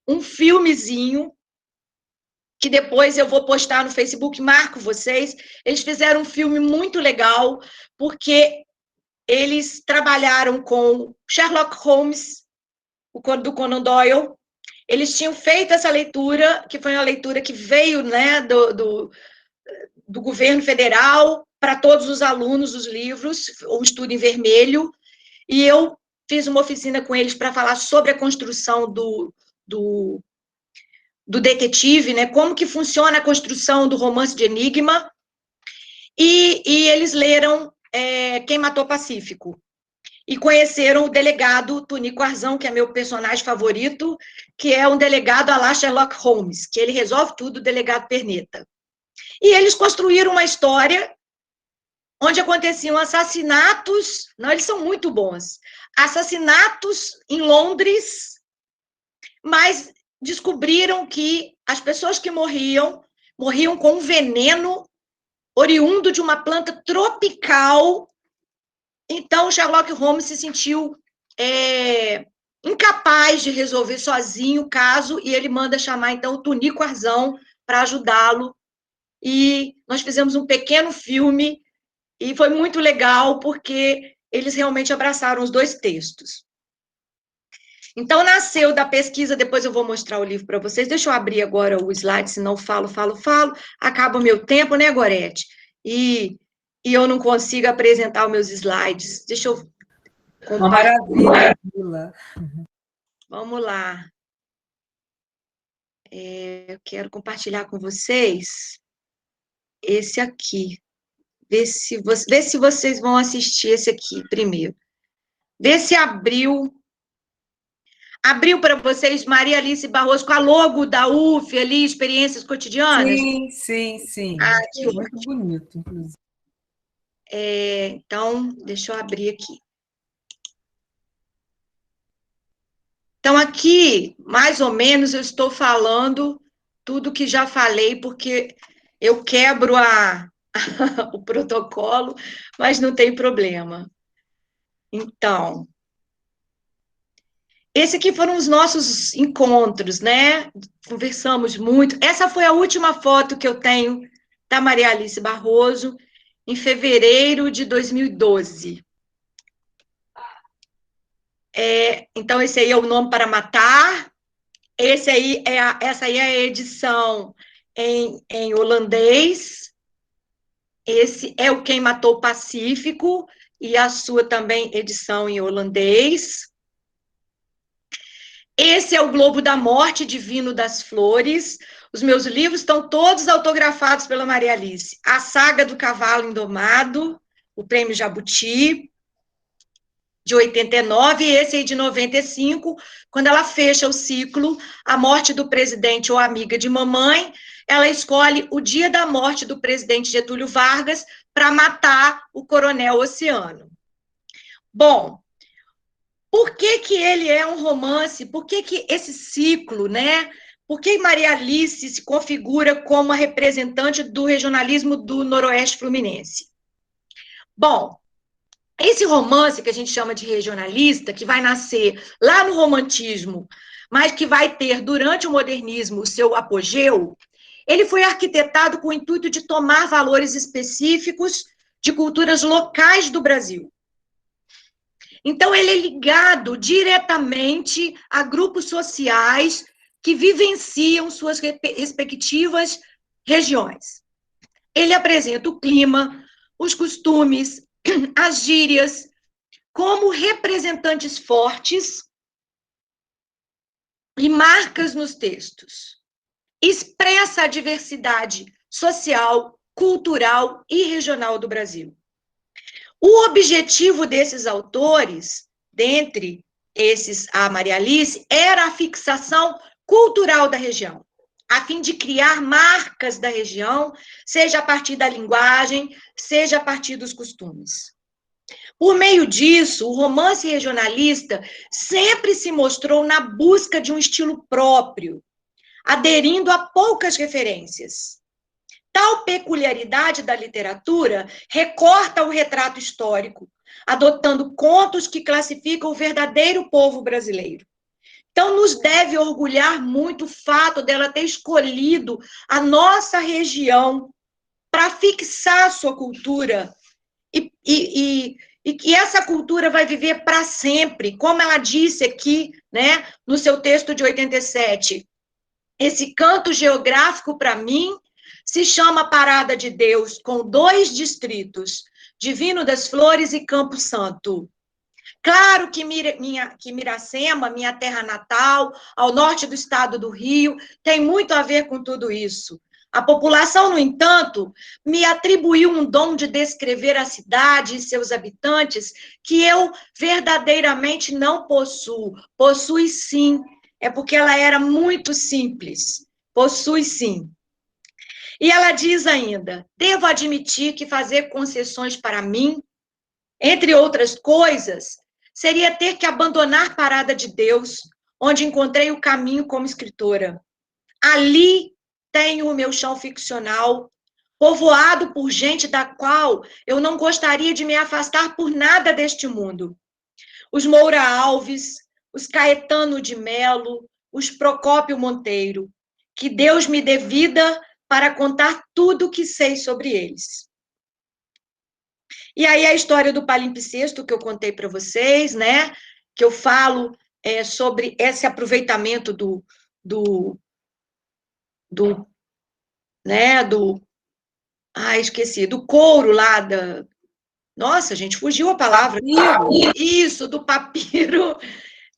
um filmezinho, que depois eu vou postar no Facebook, marco vocês. Eles fizeram um filme muito legal, porque eles trabalharam com Sherlock Holmes, do Conan Doyle. Eles tinham feito essa leitura, que foi uma leitura que veio, né, do governo federal para todos os alunos dos livros, um estudo em vermelho, e eu fiz uma oficina com eles para falar sobre a construção do detetive, né, como que funciona a construção do romance de enigma, e eles leram Quem Matou Pacífico, e conheceram o delegado Tunico Arzão, que é meu personagem favorito, que é um delegado à la Sherlock Holmes, que ele resolve tudo, o delegado Perneta. E eles construíram uma história onde aconteciam assassinatos, não, eles são muito bons, assassinatos em Londres, mas descobriram que as pessoas que morriam com um veneno oriundo de uma planta tropical. Então, Sherlock Holmes se sentiu incapaz de resolver sozinho o caso, e ele manda chamar, então, o Tunico Arzão para ajudá-lo. E nós fizemos um pequeno filme, e foi muito legal, porque eles realmente abraçaram os dois textos. Então, nasceu da pesquisa, depois eu vou mostrar o livro para vocês. Deixa eu abrir agora o slide, senão falo, acaba o meu tempo, né, Gorete? E eu não consigo apresentar os meus slides. Deixa eu compartilhar. Uma maravilha, Lila. Vamos lá. Eu quero compartilhar com vocês esse aqui. Vê se vocês vão assistir esse aqui primeiro. Vê se abriu. Abriu para vocês Maria Alice Barroso com a logo da UF ali, Experiências Cotidianas? Sim. Que muito bonito, inclusive. Então, deixa eu abrir aqui. Então, aqui, mais ou menos, eu estou falando tudo que já falei, porque eu quebro o protocolo, mas não tem problema. Então, esse aqui foram os nossos encontros, né? Conversamos muito. Essa foi a última foto que eu tenho da Maria Alice Barroso, em fevereiro de 2012. Então, esse aí é o Nome para Matar. Essa aí é a edição em holandês. Esse é o Quem Matou o Pacífico, e a sua também edição em holandês. Esse é o Globo da Morte, Divino das Flores. Os meus livros estão todos autografados pela Maria Alice. A Saga do Cavalo Indomado, o Prêmio Jabuti, de 89, e esse aí de 95, quando ela fecha o ciclo A Morte do Presidente ou Amiga de Mamãe, ela escolhe o dia da morte do presidente Getúlio Vargas para matar o Coronel Oceano. Bom, por que ele é um romance? Por que esse ciclo, né? Por que Maria Alice se configura como a representante do regionalismo do Noroeste Fluminense? Bom, esse romance que a gente chama de regionalista, que vai nascer lá no romantismo, mas que vai ter, durante o modernismo, o seu apogeu, ele foi arquitetado com o intuito de tomar valores específicos de culturas locais do Brasil. Então, ele é ligado diretamente a grupos sociais que vivenciam suas respectivas regiões. Ele apresenta o clima, os costumes, as gírias, como representantes fortes e marcas nos textos. Expressa a diversidade social, cultural e regional do Brasil. O objetivo desses autores, dentre esses a Maria Alice, era a fixação cultural da região. a fim de criar marcas da região, seja a partir da linguagem, seja a partir dos costumes. Por meio disso, o romance regionalista sempre se mostrou na busca de um estilo próprio, aderindo a poucas referências. Tal peculiaridade da literatura recorta o retrato histórico, adotando contos que classificam o verdadeiro povo brasileiro. Então, nos deve orgulhar muito o fato dela ter escolhido a nossa região para fixar a sua cultura e que essa cultura vai viver para sempre, como ela disse aqui, né, no seu texto de 87. Esse canto geográfico, para mim, se chama Parada de Deus, com 2 distritos, Divino das Flores e Campo Santo. Claro que Miracema, minha terra natal, ao norte do estado do Rio, tem muito a ver com tudo isso. A população, no entanto, me atribuiu um dom de descrever a cidade e seus habitantes que eu verdadeiramente não possuo. Possui sim, é porque ela era muito simples. Possui sim. E ela diz ainda: devo admitir que fazer concessões para mim, entre outras coisas, seria ter que abandonar Parada de Deus, onde encontrei o caminho como escritora. Ali tenho o meu chão ficcional, povoado por gente da qual eu não gostaria de me afastar por nada deste mundo. Os Moura Alves, os Caetano de Melo, os Procópio Monteiro. Que Deus me dê vida para contar tudo o que sei sobre eles. E aí a história do palimpsesto que eu contei para vocês, né? Que eu falo sobre esse aproveitamento do couro lá da... Nossa, gente, fugiu a palavra. Papiro. Isso, do papiro,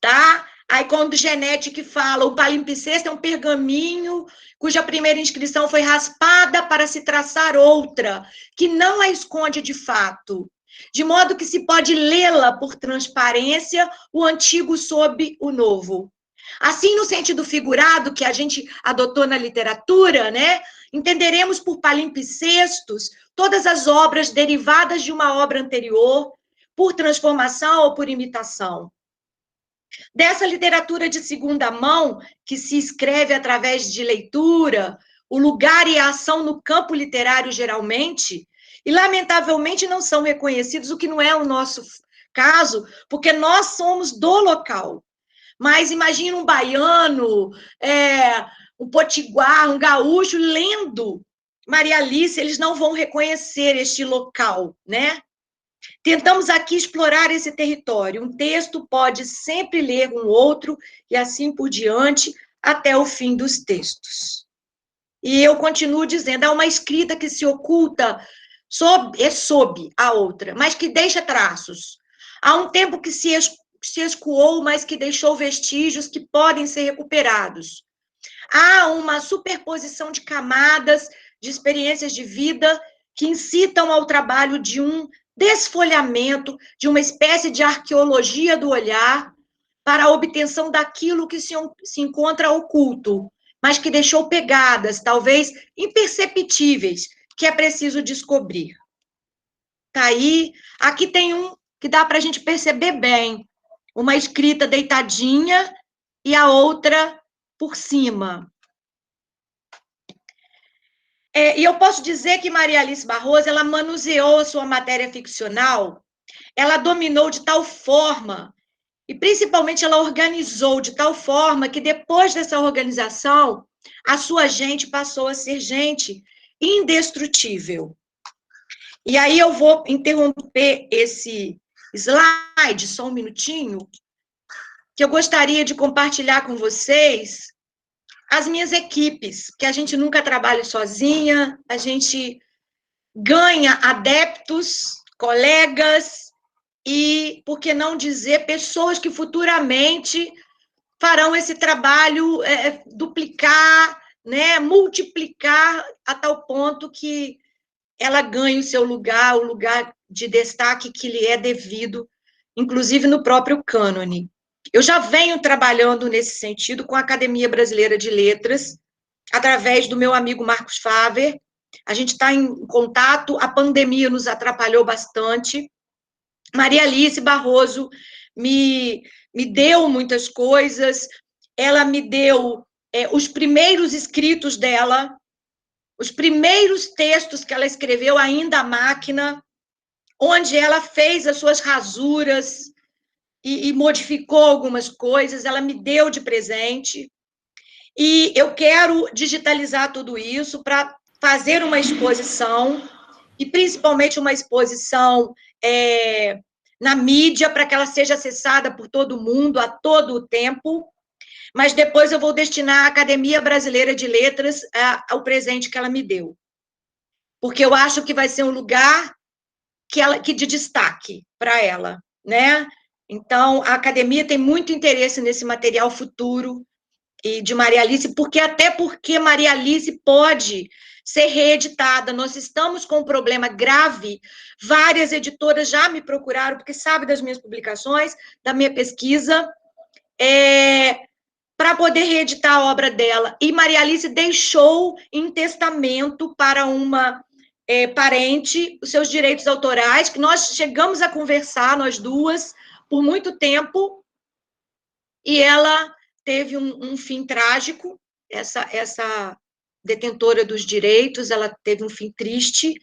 tá? Aí, quando Genete fala, o palimpsesto é um pergaminho cuja primeira inscrição foi raspada para se traçar outra, que não a esconde de fato, de modo que se pode lê-la por transparência, o antigo sob o novo. Assim, no sentido figurado que a gente adotou na literatura, né, entenderemos por palimpsestos todas as obras derivadas de uma obra anterior, por transformação ou por imitação. Dessa literatura de segunda mão, que se escreve através de leitura, o lugar e a ação no campo literário geralmente, e lamentavelmente não são reconhecidos, o que não é o nosso caso, porque nós somos do local. Mas imagina um baiano, um potiguar, um gaúcho lendo Maria Alice, eles não vão reconhecer este local, né? Tentamos aqui explorar esse território. Um texto pode sempre ler um outro e assim por diante até o fim dos textos. E eu continuo dizendo, há uma escrita que se oculta sob a outra, mas que deixa traços. Há um tempo que se escoou, mas que deixou vestígios que podem ser recuperados. Há uma superposição de camadas, de experiências de vida que incitam ao trabalho de um desfolhamento, de uma espécie de arqueologia do olhar para a obtenção daquilo que se encontra oculto, mas que deixou pegadas, talvez imperceptíveis, que é preciso descobrir. Tá aí, aqui tem um que dá para a gente perceber bem, uma escrita deitadinha e a outra por cima. E eu posso dizer que Maria Alice Barroso, ela manuseou a sua matéria ficcional, ela dominou de tal forma, e principalmente ela organizou de tal forma que depois dessa organização, a sua gente passou a ser gente indestrutível. E aí eu vou interromper esse slide, só um minutinho, que eu gostaria de compartilhar com vocês as minhas equipes, que a gente nunca trabalha sozinha, a gente ganha adeptos, colegas e, por que não dizer, pessoas que futuramente farão esse trabalho duplicar, né, multiplicar a tal ponto que ela ganhe o seu lugar, o lugar de destaque que lhe é devido, inclusive no próprio cânone. Eu já venho trabalhando nesse sentido com a Academia Brasileira de Letras, através do meu amigo Marcos Faver. A gente está em contato, a pandemia nos atrapalhou bastante. Maria Alice Barroso me deu muitas coisas, ela me deu os primeiros escritos dela, os primeiros textos que ela escreveu ainda à máquina, onde ela fez as suas rasuras e modificou algumas coisas, ela me deu de presente. E eu quero digitalizar tudo isso para fazer uma exposição, e principalmente uma exposição na mídia, para que ela seja acessada por todo mundo, a todo o tempo, mas depois eu vou destinar à Academia Brasileira de Letras ao presente que ela me deu. Porque eu acho que vai ser um lugar que de destaque para ela, né? Então, a Academia tem muito interesse nesse material futuro e de Maria Alice, até porque Maria Alice pode ser reeditada. Nós estamos com um problema grave. Várias editoras já me procuraram, porque sabe das minhas publicações, da minha pesquisa, para poder reeditar a obra dela. E Maria Alice deixou em testamento para uma parente os seus direitos autorais, que nós chegamos a conversar, nós duas, por muito tempo, e ela teve um fim trágico, essa detentora dos direitos, ela teve um fim triste,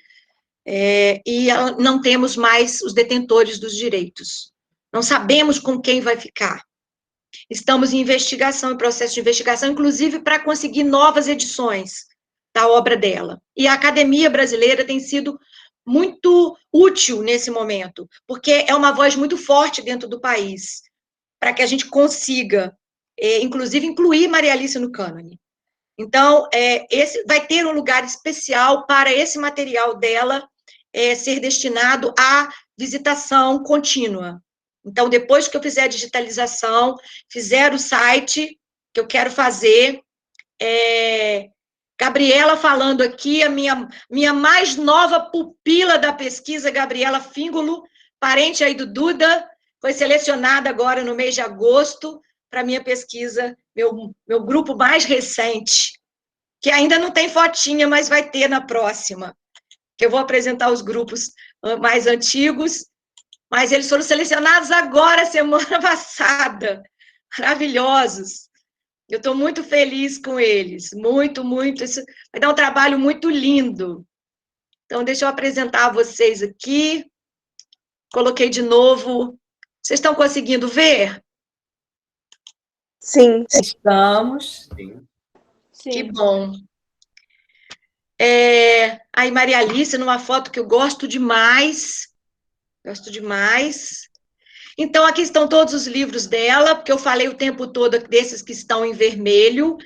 e não temos mais os detentores dos direitos. Não sabemos com quem vai ficar. Estamos em investigação, em processo de investigação, inclusive para conseguir novas edições da obra dela. E a Academia Brasileira tem sido muito útil nesse momento, porque é uma voz muito forte dentro do país, para que a gente consiga, inclusive, incluir Maria Alice no cânone. Então, esse vai ter um lugar especial para esse material dela ser destinado à visitação contínua. Então, depois que eu fizer a digitalização, fizer o site que eu quero fazer, Gabriela falando aqui, a minha mais nova pupila da pesquisa, Gabriela Fíngulo, parente aí do Duda, foi selecionada agora no mês de agosto para a minha pesquisa, meu grupo mais recente, que ainda não tem fotinha, mas vai ter na próxima, que eu vou apresentar os grupos mais antigos, mas eles foram selecionados agora, semana passada, maravilhosos. Eu estou muito feliz com eles, muito, muito. Isso vai dar um trabalho muito lindo. Então, deixa eu apresentar a vocês aqui. Coloquei de novo. Vocês estão conseguindo ver? Sim. Estamos. Sim. Que bom. Aí, Maria Alice, numa foto que eu gosto demais. Gosto demais. Então, aqui estão todos os livros dela, porque eu falei o tempo todo desses que estão em vermelho,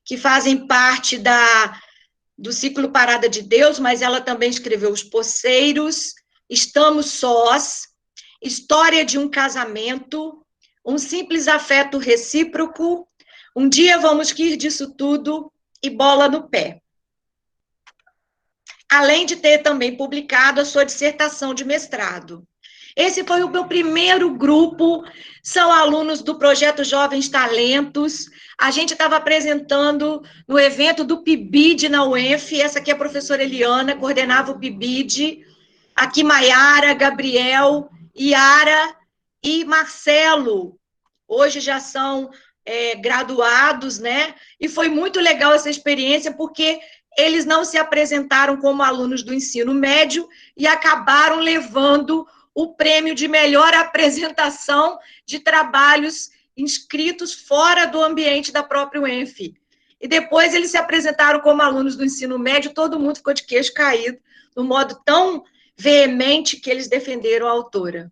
que fazem parte do ciclo Parada de Deus, mas ela também escreveu Os Poceiros, Estamos Sós, História de um Casamento, Um Simples Afeto Recíproco, Um Dia Vamos Rir Disso Tudo e Bola no Pé. Além de ter também publicado a sua dissertação de mestrado. Esse foi o meu primeiro grupo, são alunos do projeto Jovens Talentos. A gente estava apresentando no evento do PIBID na UENF, essa aqui é a professora Eliana, coordenava o PIBID, aqui Maiara, Gabriel, Iara e Marcelo, hoje já são graduados, né? E foi muito legal essa experiência, porque eles não se apresentaram como alunos do ensino médio e acabaram levando o prêmio de melhor apresentação de trabalhos inscritos fora do ambiente da própria UENF. E depois eles se apresentaram como alunos do ensino médio, todo mundo ficou de queixo caído, no modo tão veemente que eles defenderam a autora.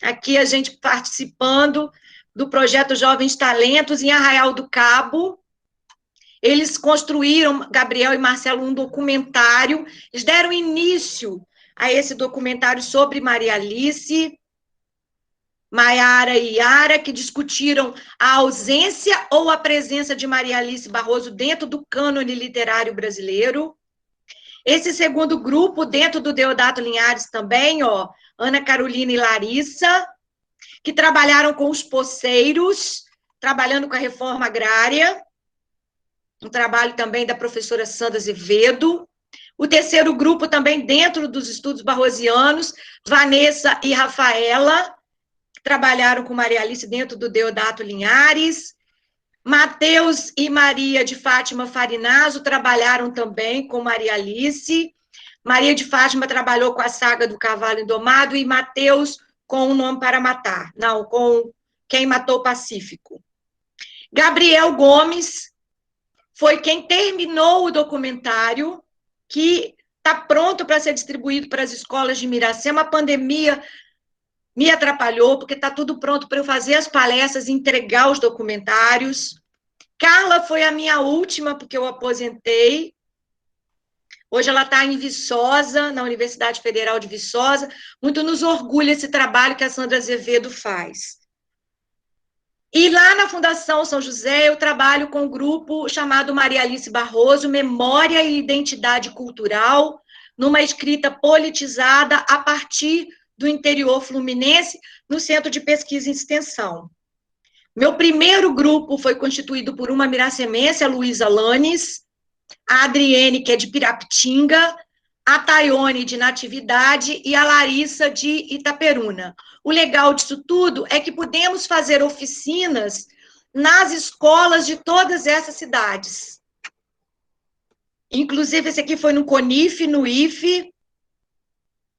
Aqui a gente participando do projeto Jovens Talentos em Arraial do Cabo. Eles construíram, Gabriel e Marcelo, um documentário, eles deram início a esse documentário sobre Maria Alice, Maiara e Iara, que discutiram a ausência ou a presença de Maria Alice Barroso dentro do cânone literário brasileiro. Esse segundo grupo, dentro do Deodato Linhares também, Ana Carolina e Larissa, que trabalharam com os poceiros, trabalhando com a reforma agrária. um trabalho também da professora Sandra Azevedo. O terceiro grupo também dentro dos estudos barrosianos, Vanessa e Rafaela, trabalharam com Maria Alice dentro do Deodato Linhares. Mateus e Maria de Fátima Farinazzo trabalharam também com Maria Alice. Maria de Fátima trabalhou com a saga do Cavalo Indomado e Mateus com O Nome para Matar. Não, com Quem Matou o Pacífico. Gabriel Gomes foi quem terminou o documentário, que está pronto para ser distribuído para as escolas de Miracema. A pandemia me atrapalhou, porque está tudo pronto para eu fazer as palestras e entregar os documentários. Carla foi a minha última, porque eu aposentei. Hoje ela está em Viçosa, na Universidade Federal de Viçosa. Muito nos orgulha esse trabalho que a Sandra Azevedo faz. E lá na Fundação São José, eu trabalho com um grupo chamado Maria Alice Barroso, Memória e Identidade Cultural, numa escrita politizada a partir do interior fluminense, no Centro de Pesquisa e Extensão. Meu primeiro grupo foi constituído por uma miracemense, a Luísa Lanes, a Adriene, que é de Pirapitinga, a Taione, de Natividade, e a Larissa, de Itaperuna. O legal disso tudo é que podemos fazer oficinas nas escolas de todas essas cidades. Inclusive, esse aqui foi no CONIF, no IFE.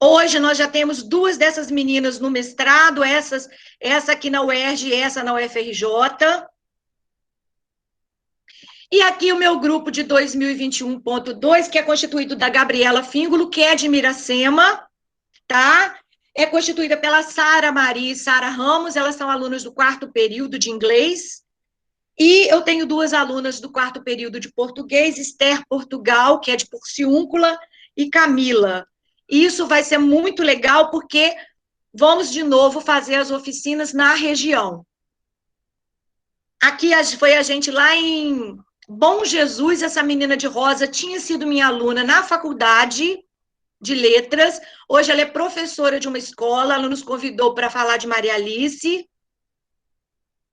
Hoje, nós já temos 2 dessas meninas no mestrado, essa aqui na UERJ e essa na UFRJ. E aqui o meu grupo de 2021.2, que é constituído da Gabriela Fíngulo, que é de Miracema, tá? É constituída pela Sara Maria e Sara Ramos, elas são alunas do 4º período de inglês, e eu tenho 2 alunas do 4º período de português, Esther Portugal, que é de Porciúncula, e Camila. E isso vai ser muito legal, porque vamos, de novo, fazer as oficinas na região. Aqui foi a gente lá em Bom Jesus, essa menina de rosa tinha sido minha aluna na faculdade de letras, hoje ela é professora de uma escola, ela nos convidou para falar de Maria Alice.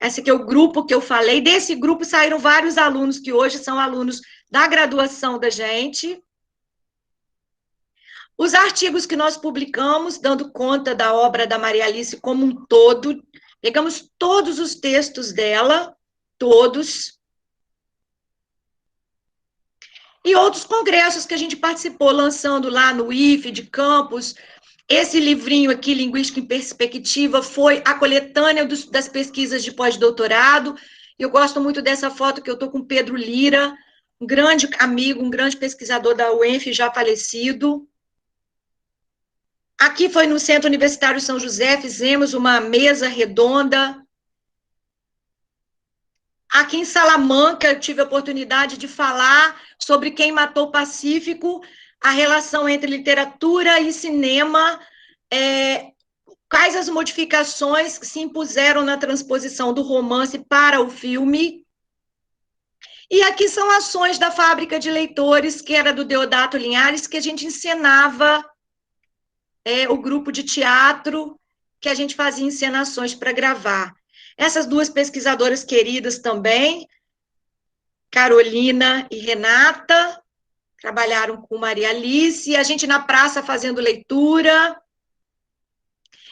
Esse aqui é o grupo que eu falei. Desse grupo saíram vários alunos que hoje são alunos da graduação da gente. Os artigos que nós publicamos, dando conta da obra da Maria Alice como um todo, pegamos todos os textos dela, todos. E outros congressos que a gente participou, lançando lá no IFE, de campus. Esse livrinho aqui, Linguística em Perspectiva, foi a coletânea das pesquisas de pós-doutorado. Eu gosto muito dessa foto que eu estou com Pedro Lira, um grande amigo, um grande pesquisador da UENF, já falecido. Aqui foi no Centro Universitário São José, fizemos uma mesa redonda. Aqui em Salamanca, eu tive a oportunidade de falar sobre Quem Matou o Pacífico, a relação entre literatura e cinema, quais as modificações que se impuseram na transposição do romance para o filme. E aqui são ações da Fábrica de Leitores, que era do Deodato Linhares, que a gente encenava o grupo de teatro, que a gente fazia encenações para gravar. Essas 2 pesquisadoras queridas também, Carolina e Renata, trabalharam com Maria Alice, a gente na praça fazendo leitura.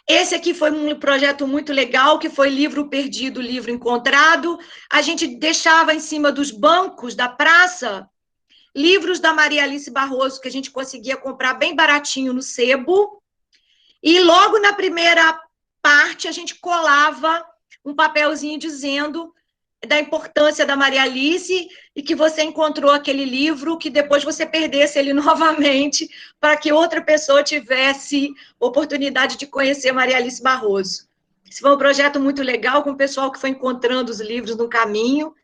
Esse aqui foi um projeto muito legal, que foi Livro Perdido, Livro Encontrado. A gente deixava em cima dos bancos da praça livros da Maria Alice Barroso, que a gente conseguia comprar bem baratinho no sebo, e logo na primeira parte a gente colava um papelzinho dizendo da importância da Maria Alice e que você encontrou aquele livro, que depois você perdesse ele novamente, para que outra pessoa tivesse oportunidade de conhecer Maria Alice Barroso. Esse foi um projeto muito legal, com o pessoal que foi encontrando os livros no caminho,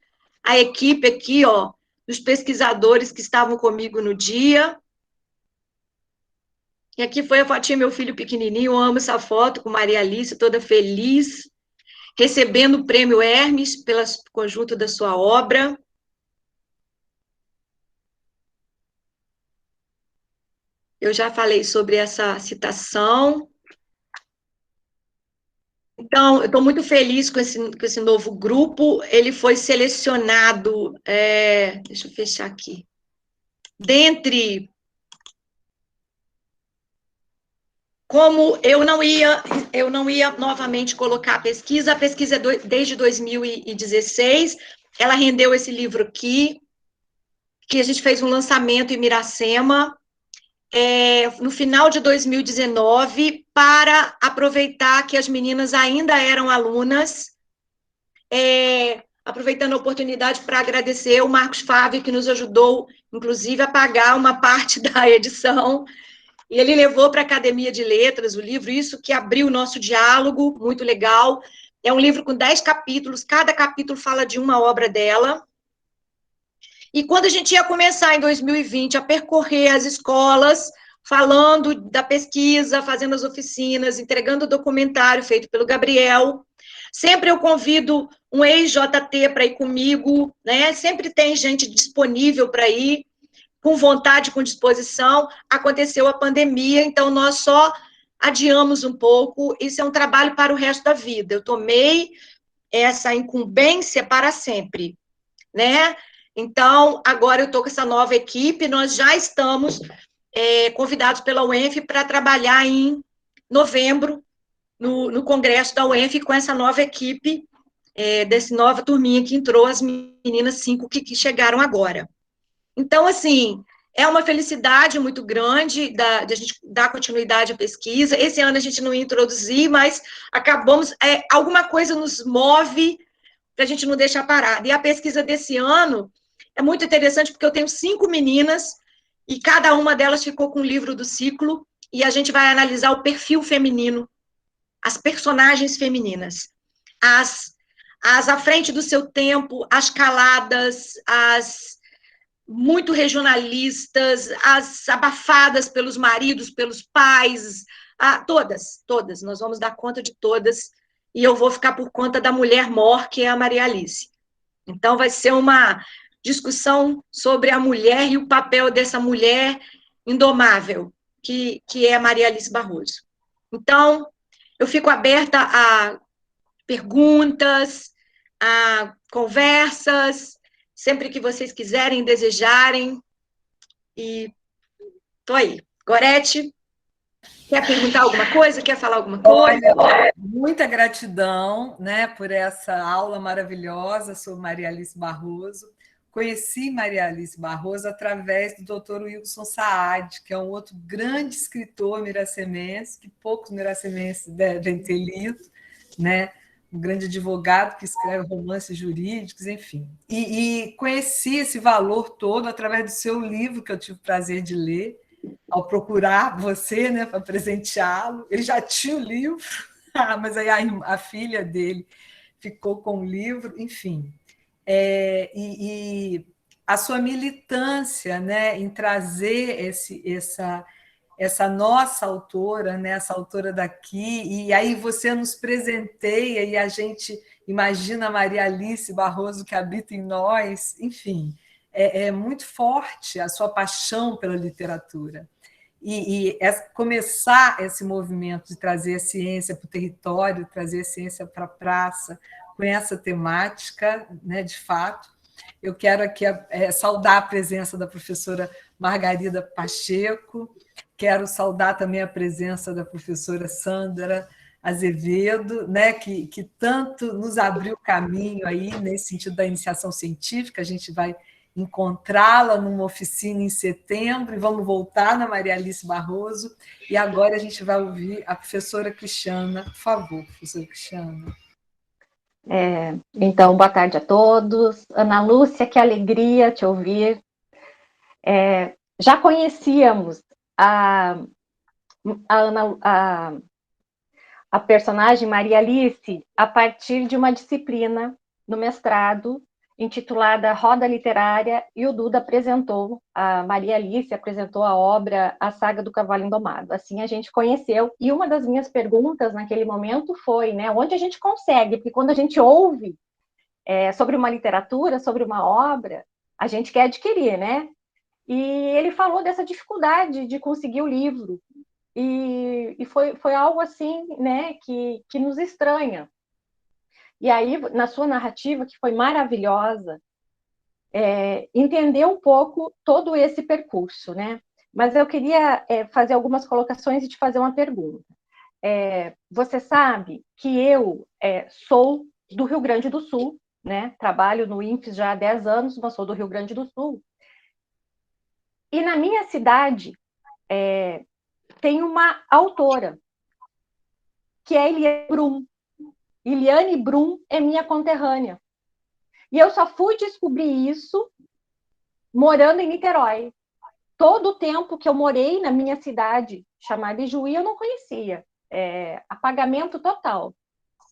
a equipe aqui, ó, dos pesquisadores que estavam comigo no dia. E aqui foi a fotinha, meu filho pequenininho, eu amo essa foto, com Maria Alice, toda feliz, recebendo o prêmio Hermes pelo conjunto da sua obra. Eu já falei sobre essa citação. Então, eu estou muito feliz com esse novo grupo. Ele foi selecionado, deixa eu fechar aqui, dentre... Como eu não ia novamente colocar a pesquisa é desde 2016, ela rendeu esse livro aqui, que a gente fez um lançamento em Miracema, no final de 2019, para aproveitar que as meninas ainda eram alunas, aproveitando a oportunidade para agradecer o Marcos Fábio, que nos ajudou, inclusive, a pagar uma parte da edição, e ele levou para a Academia de Letras o livro, isso que abriu o nosso diálogo, muito legal. É um livro com 10 capítulos, cada capítulo fala de uma obra dela. E quando a gente ia começar, em 2020, a percorrer as escolas, falando da pesquisa, fazendo as oficinas, entregando o documentário feito pelo Gabriel, sempre eu convido um ex-JT para ir comigo, né? Sempre tem gente disponível para ir, com vontade, com disposição. Aconteceu a pandemia, então nós só adiamos um pouco. Isso é um trabalho para o resto da vida. Eu tomei essa incumbência para sempre, né? Então, agora eu estou com essa nova equipe, nós já estamos convidados pela UENF para trabalhar em novembro, no congresso da UENF, com essa nova equipe, dessa nova turminha que entrou, as meninas 5 que chegaram agora. Então, assim, é uma felicidade muito grande de a gente dar continuidade à pesquisa. Esse ano a gente não ia introduzir, mas acabamos... alguma coisa nos move para a gente não deixar parado. E a pesquisa desse ano é muito interessante, porque eu tenho 5 meninas, e cada uma delas ficou com o livro do ciclo, e a gente vai analisar o perfil feminino, as personagens femininas, as à frente do seu tempo, as caladas, as muito regionalistas, as abafadas pelos maridos, pelos pais, todas, nós vamos dar conta de todas, e eu vou ficar por conta da mulher mor, que é a Maria Alice. Então, vai ser uma discussão sobre a mulher e o papel dessa mulher indomável, que é a Maria Alice Barroso. Então, eu fico aberta a perguntas, a conversas, sempre que vocês quiserem, desejarem, e estou aí. Gorete, quer perguntar alguma coisa? Quer falar alguma coisa? Olha, muita gratidão, né, por essa aula maravilhosa sobre Maria Alice Barroso. Conheci Maria Alice Barroso através do Dr. Wilson Saad, que é um outro grande escritor miracemense, que poucos miracemenses devem ter lido, né? Um grande advogado que escreve romances jurídicos, enfim. E conheci esse valor todo através do seu livro, que eu tive o prazer de ler, ao procurar você, né, para presenteá-lo. Ele já tinha o livro, mas aí a filha dele ficou com o livro, enfim. E a sua militância, né, em trazer essa nossa autora, né, essa autora daqui, e aí você nos presenteia e a gente imagina a Maria Alice Barroso que habita em nós, enfim, é muito forte a sua paixão pela literatura. E começar esse movimento de trazer a ciência para o território, trazer a ciência para a praça, com essa temática, né, de fato. Eu quero aqui saudar a presença da professora Margarida Pacheco, quero saudar também a presença da professora Sandra Azevedo, né, que tanto nos abriu o caminho aí nesse sentido da iniciação científica. A gente vai encontrá-la numa oficina em setembro e vamos voltar na Maria Alice Barroso. E agora a gente vai ouvir a professora Cristiana. Por favor, professora Cristiana. Então, boa tarde a todos. Ana Lúcia, que alegria te ouvir. Já conhecíamos a personagem Maria Alice a partir de uma disciplina no mestrado intitulada Roda Literária, e o Duda apresentou, a Maria Alice apresentou a obra A Saga do Cavalo Indomado. Assim a gente conheceu, e uma das minhas perguntas naquele momento foi, né, onde a gente consegue, porque quando a gente ouve sobre uma literatura, sobre uma obra, a gente quer adquirir, né? E ele falou dessa dificuldade de conseguir o livro, e foi algo assim, né, que nos estranha. E aí, na sua narrativa, que foi maravilhosa, entender um pouco todo esse percurso, né? Mas eu queria fazer algumas colocações e te fazer uma pergunta. Você sabe que eu sou do Rio Grande do Sul, né? Trabalho no INPES já há 10 anos, mas sou do Rio Grande do Sul. E na minha cidade tem uma autora, que é Eliane Brum. Eliane Brum é minha conterrânea. E eu só fui descobrir isso morando em Niterói. Todo o tempo que eu morei na minha cidade, chamada Ijuí, eu não conhecia. Apagamento total.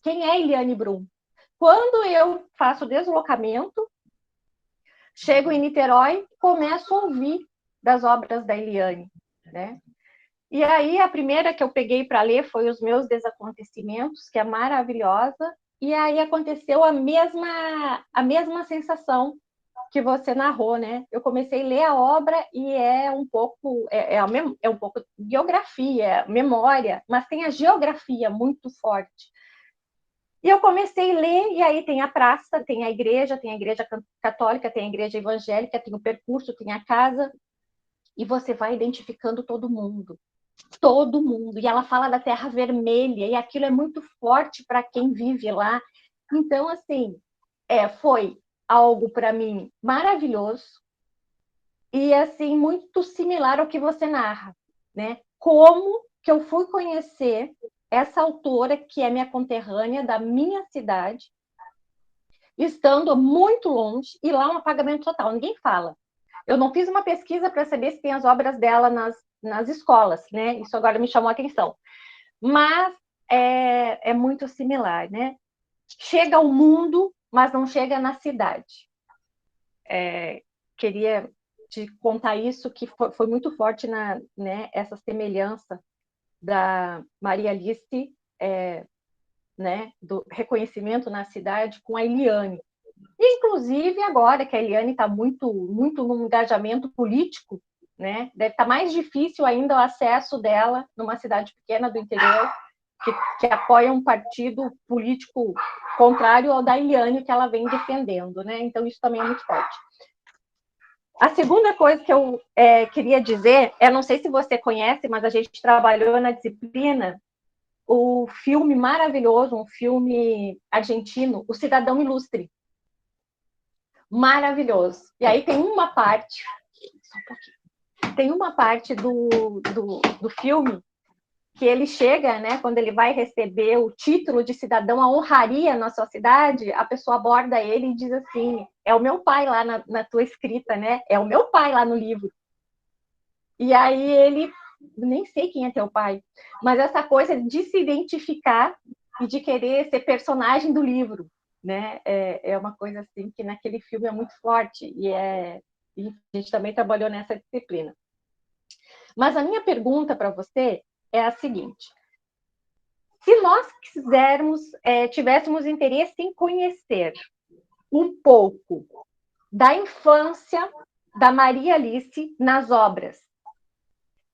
Quem é Eliane Brum? Quando eu faço deslocamento, chego em Niterói, começo a ouvir das obras da Eliane, né? E aí, a primeira que eu peguei para ler foi Os Meus Desacontecimentos, que é maravilhosa, e aí aconteceu a mesma sensação que você narrou, né? Eu comecei a ler a obra e é um pouco biografia, memória, mas tem a geografia muito forte. E eu comecei a ler, e aí tem a praça, tem a igreja católica, tem a igreja evangélica, tem o percurso, tem a casa, e você vai identificando todo mundo. E ela fala da Terra Vermelha, e aquilo é muito forte para quem vive lá. Então, assim, foi algo para mim maravilhoso e, assim, muito similar ao que você narra, né? Como que eu fui conhecer essa autora, que é minha conterrânea, da minha cidade, estando muito longe, e lá um apagamento total, ninguém fala. Eu não fiz uma pesquisa para saber se tem as obras dela nas escolas, né? Isso agora me chamou a atenção. Mas é muito similar, né? Chega ao mundo, mas não chega na cidade. Queria te contar isso, que foi muito forte né, essa semelhança da Maria Alice, né, do reconhecimento na cidade com a Eliane. E, inclusive, agora que a Eliane está muito, muito no engajamento político, né, deve estar mais difícil ainda o acesso dela numa cidade pequena do interior, que apoia um partido político contrário ao da Eliane, que ela vem defendendo, né? Então, isso também é muito forte. A segunda coisa que eu queria dizer, não sei se você conhece, mas a gente trabalhou na disciplina o filme maravilhoso, um filme argentino, O Cidadão Ilustre. Maravilhoso. E aí tem uma parte, do filme que ele chega, né, quando ele vai receber o título de cidadão, a honraria na sua cidade, a pessoa aborda ele e diz assim, é o meu pai lá na tua escrita, né? É o meu pai lá no livro. E aí ele, nem sei quem é teu pai, mas essa coisa de se identificar e de querer ser personagem do livro, né? É uma coisa assim que naquele filme é muito forte e a gente também trabalhou nessa disciplina. Mas a minha pergunta para você é a seguinte: se nós tivéssemos interesse em conhecer um pouco da infância da Maria Alice nas obras,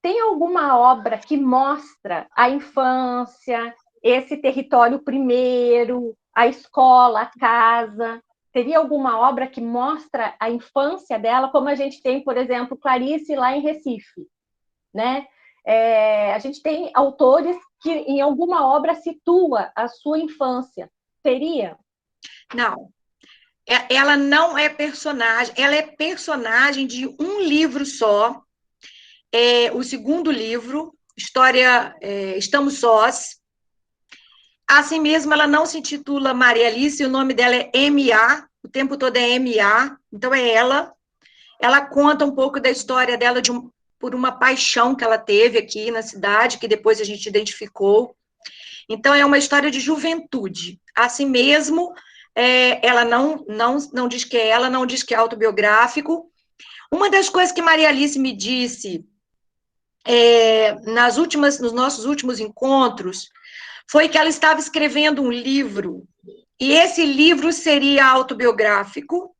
tem alguma obra que mostra a infância, esse território primeiro, a escola, a casa? Teria alguma obra que mostra a infância dela, como a gente tem, por exemplo, Clarice lá em Recife, né? A gente tem autores que em alguma obra situa a sua infância. Teria? Não. Ela não é personagem, ela é personagem de um livro só, o segundo livro, História Estamos Sós. Assim mesmo, ela não se intitula Maria Alice, o nome dela é M.A., o tempo todo é M.A., então é ela. Ela conta um pouco da história dela por uma paixão que ela teve aqui na cidade, que depois a gente identificou. Então, é uma história de juventude. Assim mesmo, ela não diz que é ela, não diz que é autobiográfico. Uma das coisas que Maria Alice me disse nos nossos últimos encontros foi que ela estava escrevendo um livro, e esse livro seria autobiográfico,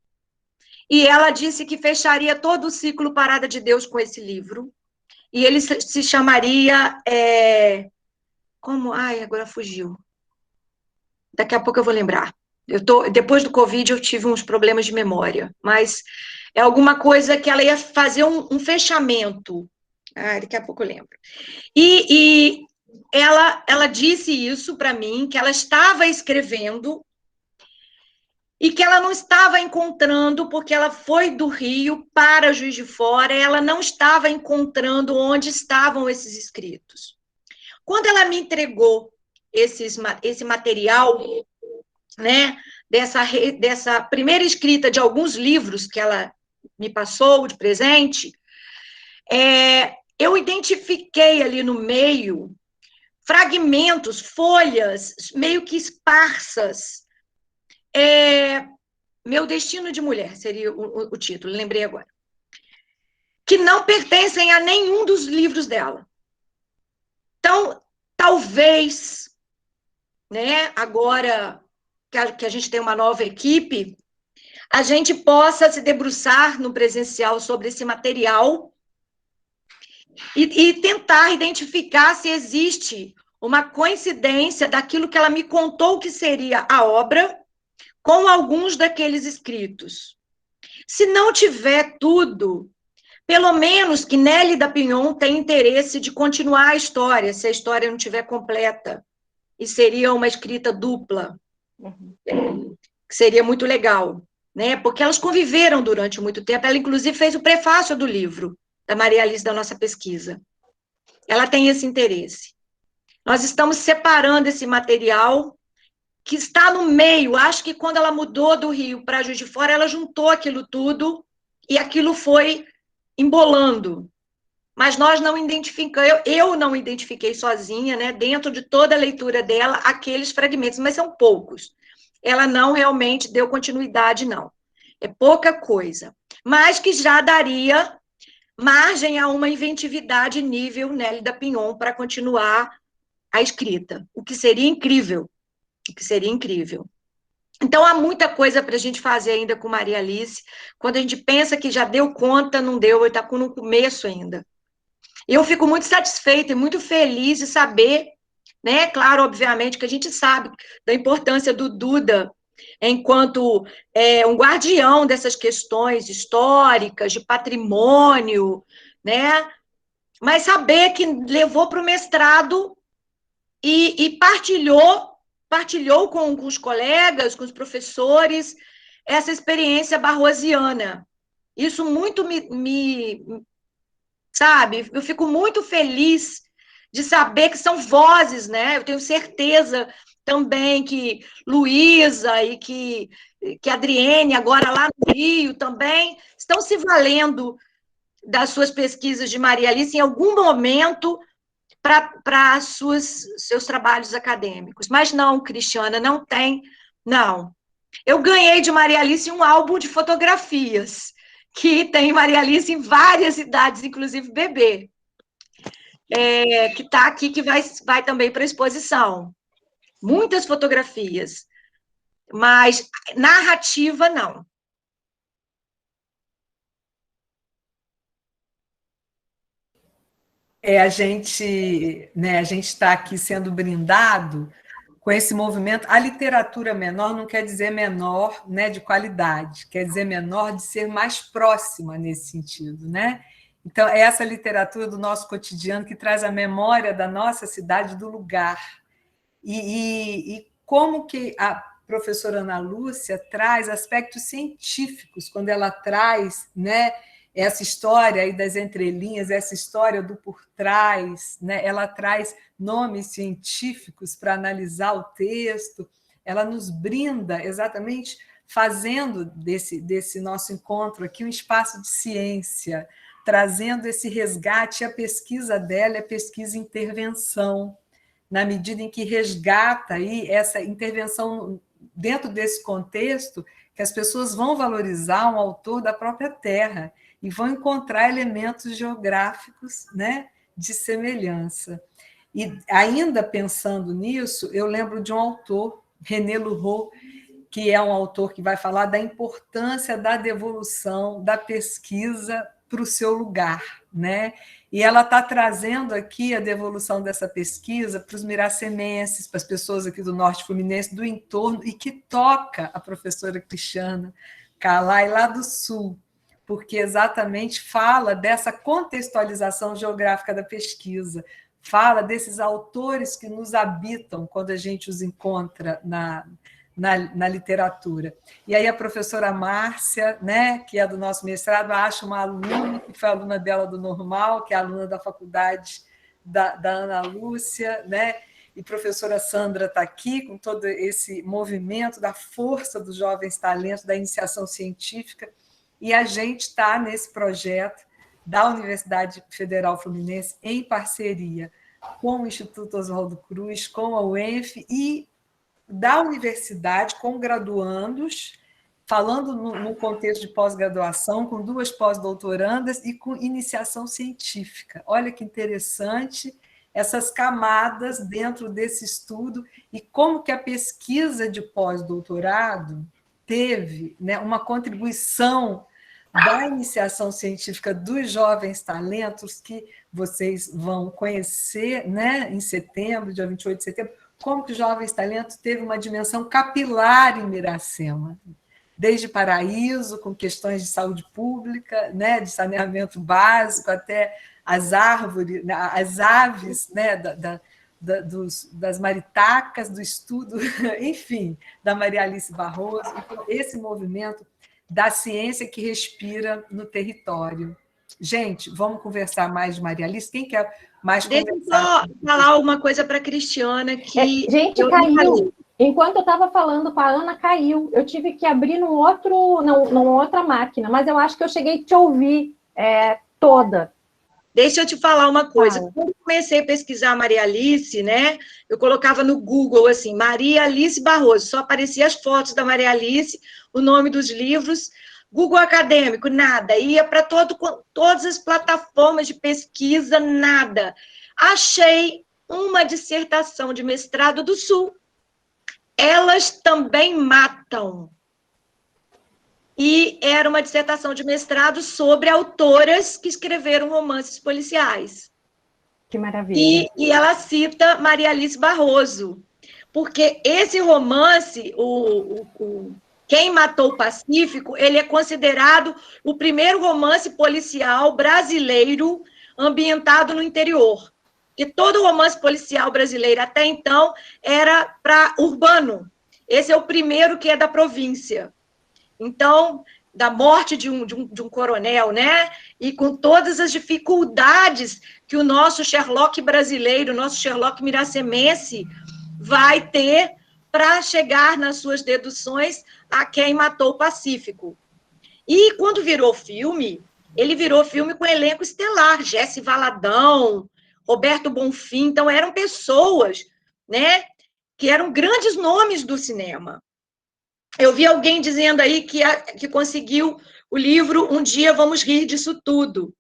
e ela disse que fecharia todo o ciclo Parada de Deus com esse livro, e ele se chamaria... como? Ai, agora fugiu. Daqui a pouco eu vou lembrar. Depois do Covid, eu tive uns problemas de memória, mas é alguma coisa que ela ia fazer um fechamento. Daqui a pouco eu lembro. E ela disse isso para mim, que ela estava escrevendo e que ela não estava encontrando, porque ela foi do Rio para Juiz de Fora, ela não estava encontrando onde estavam esses escritos. Quando ela me entregou esse material, né, dessa primeira escrita de alguns livros que ela me passou de presente, eu identifiquei ali no meio fragmentos, folhas, meio que esparsas. Meu Destino de Mulher seria o título, lembrei agora. Que não pertencem a nenhum dos livros dela. Então, talvez, né, agora que a gente tem uma nova equipe, a gente possa se debruçar no presencial sobre esse material e tentar identificar se existe uma coincidência daquilo que ela me contou que seria a obra com alguns daqueles escritos. Se não tiver tudo, pelo menos que Nélida Pinhon tenha interesse de continuar a história, se a história não estiver completa, e seria uma escrita dupla, que seria muito legal, né? Porque elas conviveram durante muito tempo, ela inclusive fez o prefácio do livro da Maria Alice, da nossa pesquisa. Ela tem esse interesse. Nós estamos separando esse material que está no meio. Acho que quando ela mudou do Rio para Juiz de Fora, ela juntou aquilo tudo e aquilo foi embolando. Mas nós não identificamos, eu não identifiquei sozinha, né, dentro de toda a leitura dela, aqueles fragmentos, mas são poucos. Ela não realmente deu continuidade, não. É pouca coisa. Mas que já daria margem a uma inventividade nível Nélida Pinhon para continuar a escrita, o que seria incrível. O que seria incrível. Então, há muita coisa para a gente fazer ainda com Maria Alice. Quando a gente pensa que já deu conta, não deu, está no começo ainda. Eu fico muito satisfeita e muito feliz de saber, né? Claro, obviamente, que a gente sabe da importância do Duda enquanto um guardião dessas questões históricas, de patrimônio, né? Mas saber que levou para o mestrado e partilhou com os colegas, com os professores, essa experiência barrosiana. Isso muito sabe, eu fico muito feliz de saber que são vozes, né? Eu tenho certeza também que Luísa e que Adriene, agora lá no Rio, também estão se valendo das suas pesquisas de Maria Alice em algum momento para seus trabalhos acadêmicos. Mas não, Cristiana, não tem, não. Eu ganhei de Maria Alice um álbum de fotografias, que tem Maria Alice em várias idades, inclusive bebê, que está aqui, que vai também para a exposição. Muitas fotografias, mas narrativa, não. A gente está aqui sendo brindado com esse movimento. A literatura menor não quer dizer menor, né, de qualidade, quer dizer menor de ser mais próxima nesse sentido, né? Então, é essa literatura do nosso cotidiano que traz a memória da nossa cidade, do lugar. E como que a professora Ana Lúcia traz aspectos científicos, quando ela traz, né, essa história aí das entrelinhas, essa história do por trás, né? Ela traz nomes científicos para analisar o texto, ela nos brinda exatamente fazendo desse nosso encontro aqui um espaço de ciência, trazendo esse resgate. A pesquisa dela é pesquisa e intervenção, na medida em que resgata aí essa intervenção dentro desse contexto, que as pessoas vão valorizar um autor da própria terra e vão encontrar elementos geográficos, né, de semelhança. E ainda pensando nisso, eu lembro de um autor, René Lureau, que é um autor que vai falar da importância da devolução da pesquisa para o seu lugar, né? E ela está trazendo aqui a devolução dessa pesquisa para os miracemenses, para as pessoas aqui do Norte Fluminense, do entorno, e que toca a professora Cristiana Calai, lá do Sul, porque exatamente fala dessa contextualização geográfica da pesquisa, fala desses autores que nos habitam quando a gente os encontra na literatura. E aí a professora Márcia, né, que é do nosso mestrado, acha uma aluna, que foi aluna dela do Normal, que é aluna da faculdade da Ana Lúcia, né, e a professora Sandra está aqui com todo esse movimento da força dos jovens talentos, da iniciação científica, e a gente está nesse projeto da Universidade Federal Fluminense, em parceria com o Instituto Oswaldo Cruz, com a UENF e da universidade, com graduandos, falando no contexto de pós-graduação, com 2 pós-doutorandas e com iniciação científica. Olha que interessante essas camadas dentro desse estudo e como que a pesquisa de pós-doutorado teve, né, uma contribuição da iniciação científica dos jovens talentos, que vocês vão conhecer, né, em setembro, dia 28 de setembro, como que os jovens talentos teve uma dimensão capilar em Miracema, desde Paraíso, com questões de saúde pública, né, de saneamento básico, até as árvores, as aves, né, das maritacas, do estudo, enfim, da Maria Alice Barroso, então, esse movimento da ciência que respira no território. Gente, vamos conversar mais de Maria Alice? Quem quer mais Deixa conversar? eu só falar uma coisa para a Cristiana, que... Gente, caiu. Enquanto eu estava falando com a Ana, caiu. Eu tive que abrir numa outra máquina, mas eu acho que eu cheguei a te ouvir toda. Deixa eu te falar uma coisa. Quando eu comecei a pesquisar Maria Alice, né, eu colocava no Google, assim, Maria Alice Barroso, só aparecia as fotos da Maria Alice, o nome dos livros, Google Acadêmico, nada. Ia para todas as plataformas de pesquisa, nada. Achei uma dissertação de mestrado do Sul. Elas também matam. E era uma dissertação de mestrado sobre autoras que escreveram romances policiais. Que maravilha. E ela cita Maria Alice Barroso, porque esse romance, Quem Matou o Pacífico, ele é considerado o primeiro romance policial brasileiro ambientado no interior. E todo romance policial brasileiro até então era para urbano. Esse é o primeiro que é da província. Então, da morte de um coronel, né? E com todas as dificuldades que o nosso Sherlock brasileiro, o nosso Sherlock miracemense vai ter para chegar nas suas deduções a Quem Matou o Pacífico. E quando virou filme, ele virou filme com elenco estelar, Jesse Valadão, Roberto Bonfim, então eram pessoas, né, que eram grandes nomes do cinema. Eu vi alguém dizendo aí que conseguiu o livro Um Dia Vamos Rir Disso Tudo.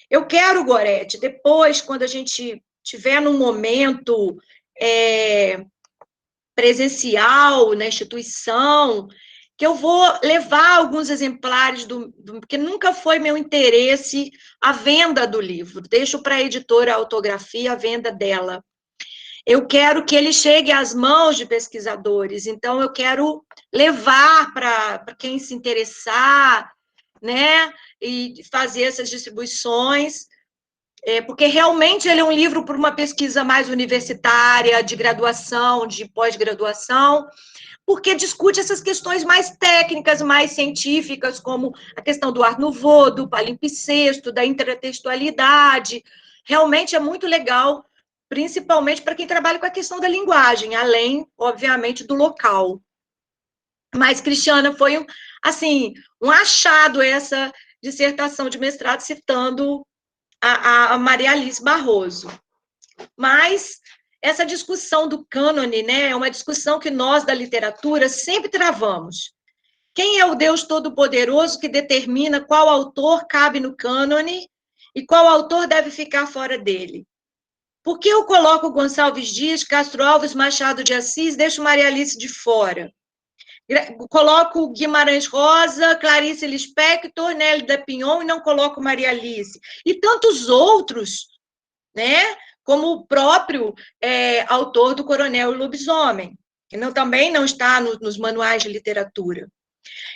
Eu quero, Gorete, depois, quando a gente tiver num momento presencial na instituição, que eu vou levar alguns exemplares, porque nunca foi meu interesse a venda do livro. Deixo para a editora Autografia a venda dela. Eu quero que ele chegue às mãos de pesquisadores, então eu quero levar para quem se interessar, né, e fazer essas distribuições, porque realmente ele é um livro para uma pesquisa mais universitária, de graduação, de pós-graduação, porque discute essas questões mais técnicas, mais científicas, como a questão do Art Nouveau, do palimpsesto, da intertextualidade. Realmente é muito legal, principalmente para quem trabalha com a questão da linguagem, além, obviamente, do local. Mas, Cristiana, foi, assim, um achado essa dissertação de mestrado citando a Maria Alice Barroso. Mas essa discussão do cânone, né, é uma discussão que nós, da literatura, sempre travamos. Quem é o Deus Todo-Poderoso que determina qual autor cabe no cânone e qual autor deve ficar fora dele? Por que eu coloco Gonçalves Dias, Castro Alves, Machado de Assis, deixo Maria Alice de fora? Coloco Guimarães Rosa, Clarice Lispector, Nélida Pinhon e não coloco Maria Alice. E tantos outros, né? Como o próprio autor do Coronel e Lobisomem, que também não está nos manuais de literatura.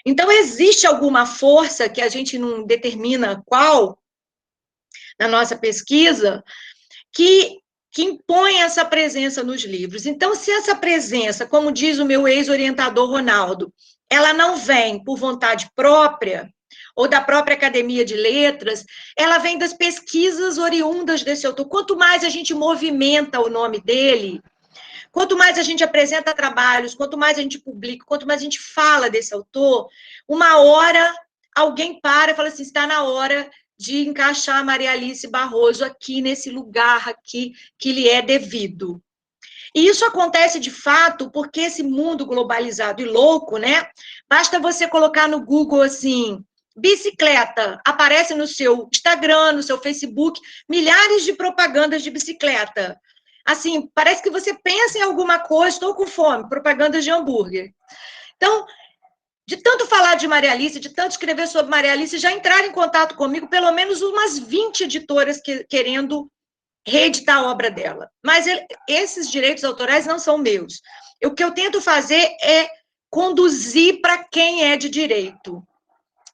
Então, existe alguma força que a gente não determina qual, na nossa pesquisa, que impõe essa presença nos livros. Então, se essa presença, como diz o meu ex-orientador Ronaldo, ela não vem por vontade própria, ou da própria Academia de Letras, ela vem das pesquisas oriundas desse autor. Quanto mais a gente movimenta o nome dele, quanto mais a gente apresenta trabalhos, quanto mais a gente publica, quanto mais a gente fala desse autor, uma hora alguém para e fala assim, está na hora de encaixar a Maria Alice Barroso aqui, nesse lugar aqui, que lhe é devido. E isso acontece, de fato, porque esse mundo globalizado e louco, né? Basta você colocar no Google, assim, bicicleta, aparece no seu Instagram, no seu Facebook, milhares de propagandas de bicicleta. Assim, parece que você pensa em alguma coisa, estou com fome, propagandas de hambúrguer. Então, de tanto falar de Maria Alice, de tanto escrever sobre Maria Alice, já entraram em contato comigo pelo menos umas 20 editoras querendo reeditar a obra dela. Mas esses direitos autorais não são meus. O que eu tento fazer é conduzir para quem é de direito.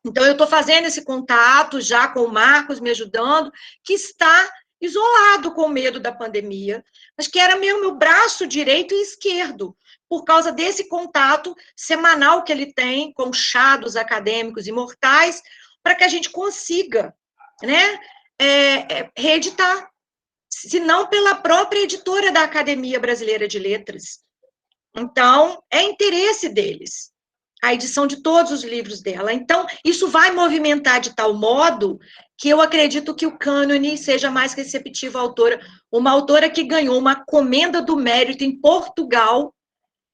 Então, eu estou fazendo esse contato já com o Marcos, me ajudando, que está isolado com medo da pandemia, mas que era meu braço direito e esquerdo, por causa desse contato semanal que ele tem com chados acadêmicos imortais, para que a gente consiga, né, reeditar, se não pela própria editora da Academia Brasileira de Letras. Então, é interesse deles a edição de todos os livros dela. Então, isso vai movimentar de tal modo que eu acredito que o cânone seja mais receptivo à autora, uma autora que ganhou uma comenda do mérito em Portugal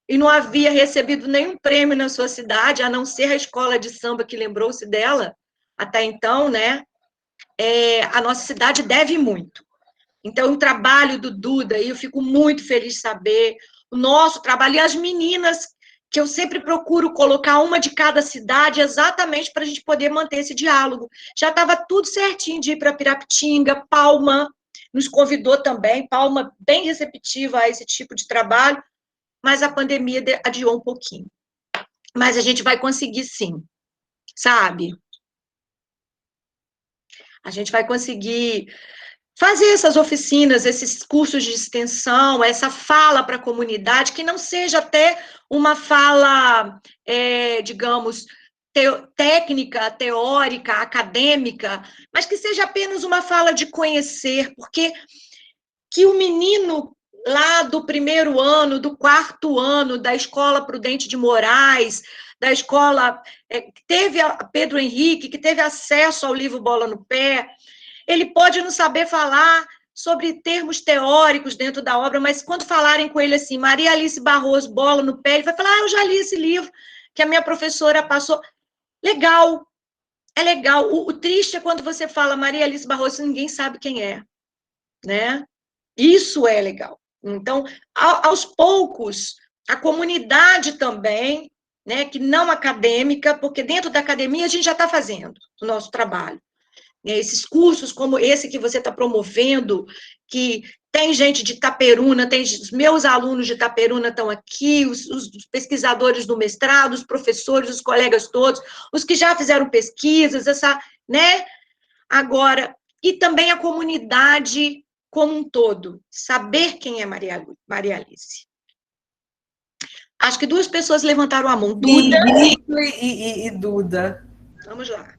e não havia recebido nenhum prêmio na sua cidade, a não ser a escola de samba que lembrou-se dela, até então, né? A nossa cidade deve muito. Então, o trabalho do Duda, eu fico muito feliz de saber, o nosso trabalho, e as meninas, que eu sempre procuro colocar uma de cada cidade, exatamente para a gente poder manter esse diálogo. Já estava tudo certinho de ir para Pirapitinga, Palma nos convidou também, Palma bem receptiva a esse tipo de trabalho, mas a pandemia adiou um pouquinho. Mas a gente vai conseguir sim, sabe? A gente vai conseguir fazer essas oficinas, esses cursos de extensão, essa fala para a comunidade, que não seja até uma fala, digamos, técnica, teórica, acadêmica, mas que seja apenas uma fala de conhecer, porque que o menino lá do primeiro ano, do quarto ano, da Escola Prudente de Moraes, da escola que teve a Pedro Henrique, que teve acesso ao livro Bola no Pé, ele pode não saber falar sobre termos teóricos dentro da obra, mas quando falarem com ele assim, Maria Alice Barroso, Bola no Pé, ele vai falar, eu já li esse livro que a minha professora passou. Legal, é legal. O triste é quando você fala Maria Alice Barroso e ninguém sabe quem é, né? Isso é legal. Então, aos poucos, a comunidade também, né, que não acadêmica, porque dentro da academia a gente já está fazendo o nosso trabalho. Esses cursos como esse que você está promovendo, que tem gente de Itaperuna, os meus alunos de Itaperuna estão aqui, os pesquisadores do mestrado, os professores, os colegas todos, os que já fizeram pesquisas, né? Agora, e também a comunidade como um todo, saber quem é Maria Alice. Acho que 2 pessoas levantaram a mão. Duda e Duda. Vamos lá.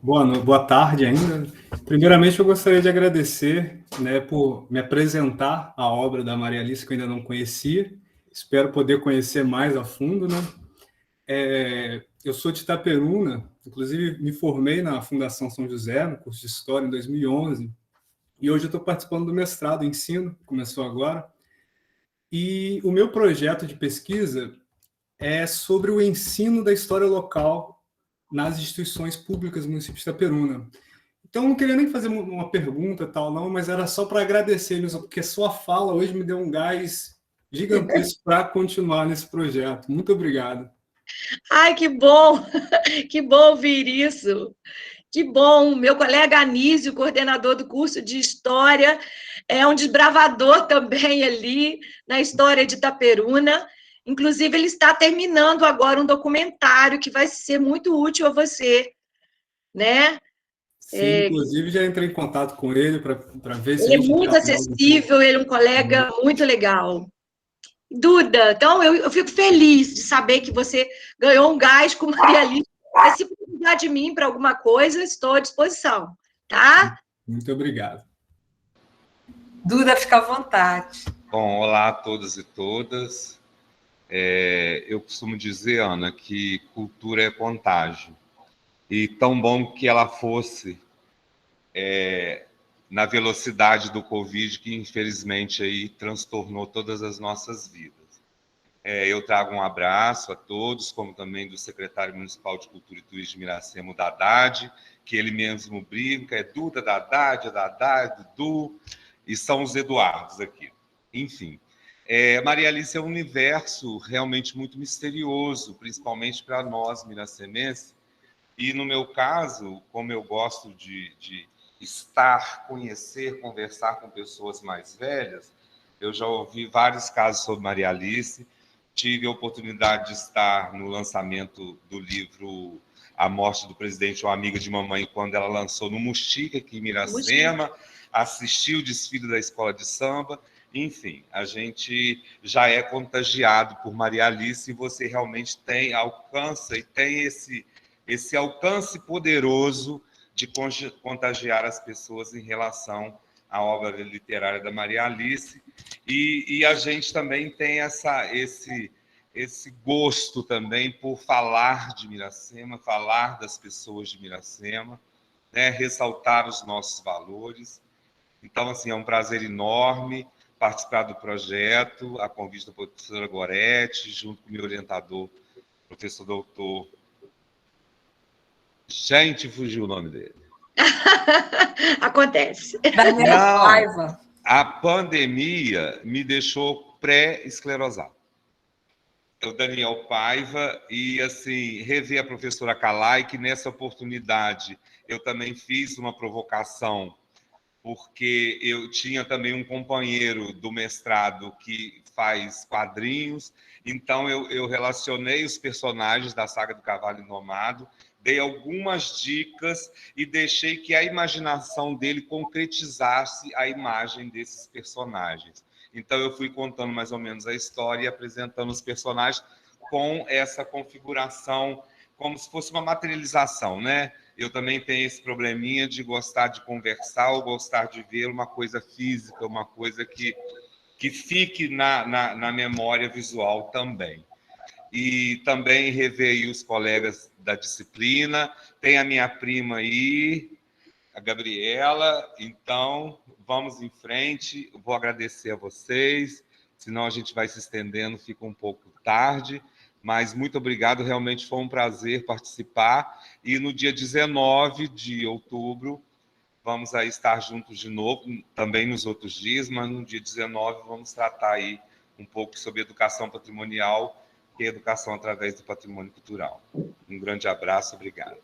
Boa tarde ainda. Primeiramente, eu gostaria de agradecer, né, por me apresentar a obra da Maria Alice, que eu ainda não conhecia. Espero poder conhecer mais a fundo, né? Eu sou de Itaperuna, inclusive me formei na Fundação São José, no curso de História, em 2011, e hoje eu estou participando do mestrado em ensino, começou agora, e o meu projeto de pesquisa é sobre o ensino da história local nas instituições públicas do município de Itaperuna. Então, não queria nem fazer uma pergunta, tal, não, mas era só para agradecer, porque sua fala hoje me deu um gás gigantesco para continuar nesse projeto. Muito obrigado. Ai, que bom! Que bom ouvir isso. Que bom! Meu colega Anísio, coordenador do curso de História, é um desbravador também ali na história de Itaperuna. Inclusive, ele está terminando agora um documentário que vai ser muito útil a você, né? Sim, inclusive já entrei em contato com ele para ver se a Ele é gente muito acessível, ele é um colega muito legal. Duda, então eu fico feliz de saber que você ganhou um gás com Maria Alice. Mas se precisar de mim para alguma coisa, estou à disposição, tá? Muito obrigado. Duda, fica à vontade. Bom, olá a todos e todas. Eu costumo dizer, Ana, que cultura é contágio. E tão bom que ela fosse na velocidade do Covid, que infelizmente aí transtornou todas as nossas vidas. Eu trago um abraço a todos, como também do secretário municipal de Cultura e Turismo de Miracema, o Haddad, que ele mesmo brinca, é Duda, Haddad, Dudu, e são os Eduardos aqui. Enfim, Maria Alice é um universo realmente muito misterioso, principalmente para nós, miracemenses, e no meu caso, como eu gosto de estar, conhecer, conversar com pessoas mais velhas, eu já ouvi vários casos sobre Maria Alice, tive a oportunidade de estar no lançamento do livro A Morte do Presidente, uma amiga de mamãe, quando ela lançou no Muxica, aqui em Miracema, assisti o desfile da escola de samba, enfim, a gente já é contagiado por Maria Alice e você realmente alcança e tem esse alcance poderoso de contagiar as pessoas em relação à obra literária da Maria Alice, e a gente também tem esse gosto também por falar de Miracema, falar das pessoas de Miracema, né, ressaltar os nossos valores. Então, assim, é um prazer enorme participar do projeto, a convite da professora Goretti, junto com o meu orientador, professor doutor... Gente, fugiu o nome dele. Acontece. Daniel Paiva. A pandemia me deixou pré-esclerosado. O Daniel Paiva e, assim, rever a professora Calai, que nessa oportunidade eu também fiz uma provocação, porque eu tinha também um companheiro do mestrado que faz quadrinhos, então eu relacionei os personagens da saga do Cavalo Indomado, dei algumas dicas e deixei que a imaginação dele concretizasse a imagem desses personagens. Então, eu fui contando mais ou menos a história e apresentando os personagens com essa configuração, como se fosse uma materialização, né? Eu também tenho esse probleminha de gostar de conversar ou gostar de ver uma coisa física, uma coisa que fique na memória visual também. E também rever os colegas da disciplina. Tem a minha prima aí, a Gabriela. Então, vamos em frente. Vou agradecer a vocês, senão a gente vai se estendendo, fica um pouco tarde. Mas muito obrigado, realmente foi um prazer participar. E no dia 19 de outubro, vamos aí estar juntos de novo, também nos outros dias, mas no dia 19 vamos tratar aí um pouco sobre educação patrimonial, e educação através do patrimônio cultural. Um grande abraço, obrigado.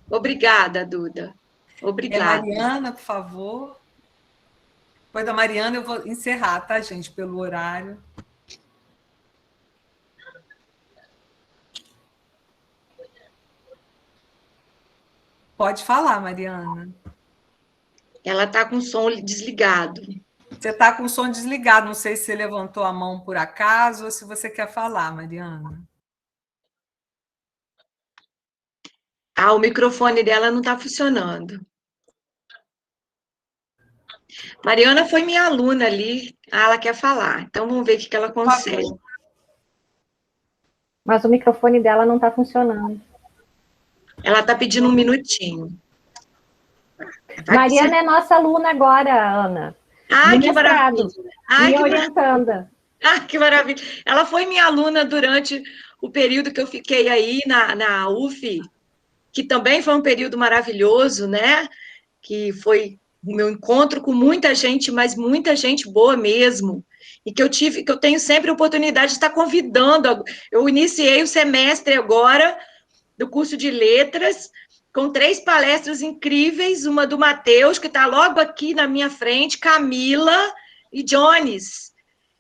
Obrigada, Duda. Obrigada. Mariana, por favor. Depois da Mariana eu vou encerrar, tá, gente, pelo horário. Pode falar, Mariana. Ela está com o som desligado. Você está com o som desligado, não sei se você levantou a mão por acaso ou se você quer falar, Mariana. O microfone dela não está funcionando. Mariana foi minha aluna ali. Ela quer falar. Então, vamos ver o que ela consegue. Mas o microfone dela não está funcionando. Ela está pedindo um minutinho. Mariana é nossa aluna agora, Ana. Que maravilha. Me orientando. Que maravilha. Ela foi minha aluna durante o período que eu fiquei aí na UF, que também foi um período maravilhoso, né? Que foi o meu encontro com muita gente, mas muita gente boa mesmo. e que eu tenho sempre a oportunidade de estar convidando. Eu iniciei o semestre agora do curso de letras, com 3 palestras incríveis, uma do Matheus, que está logo aqui na minha frente, Camila e Jones,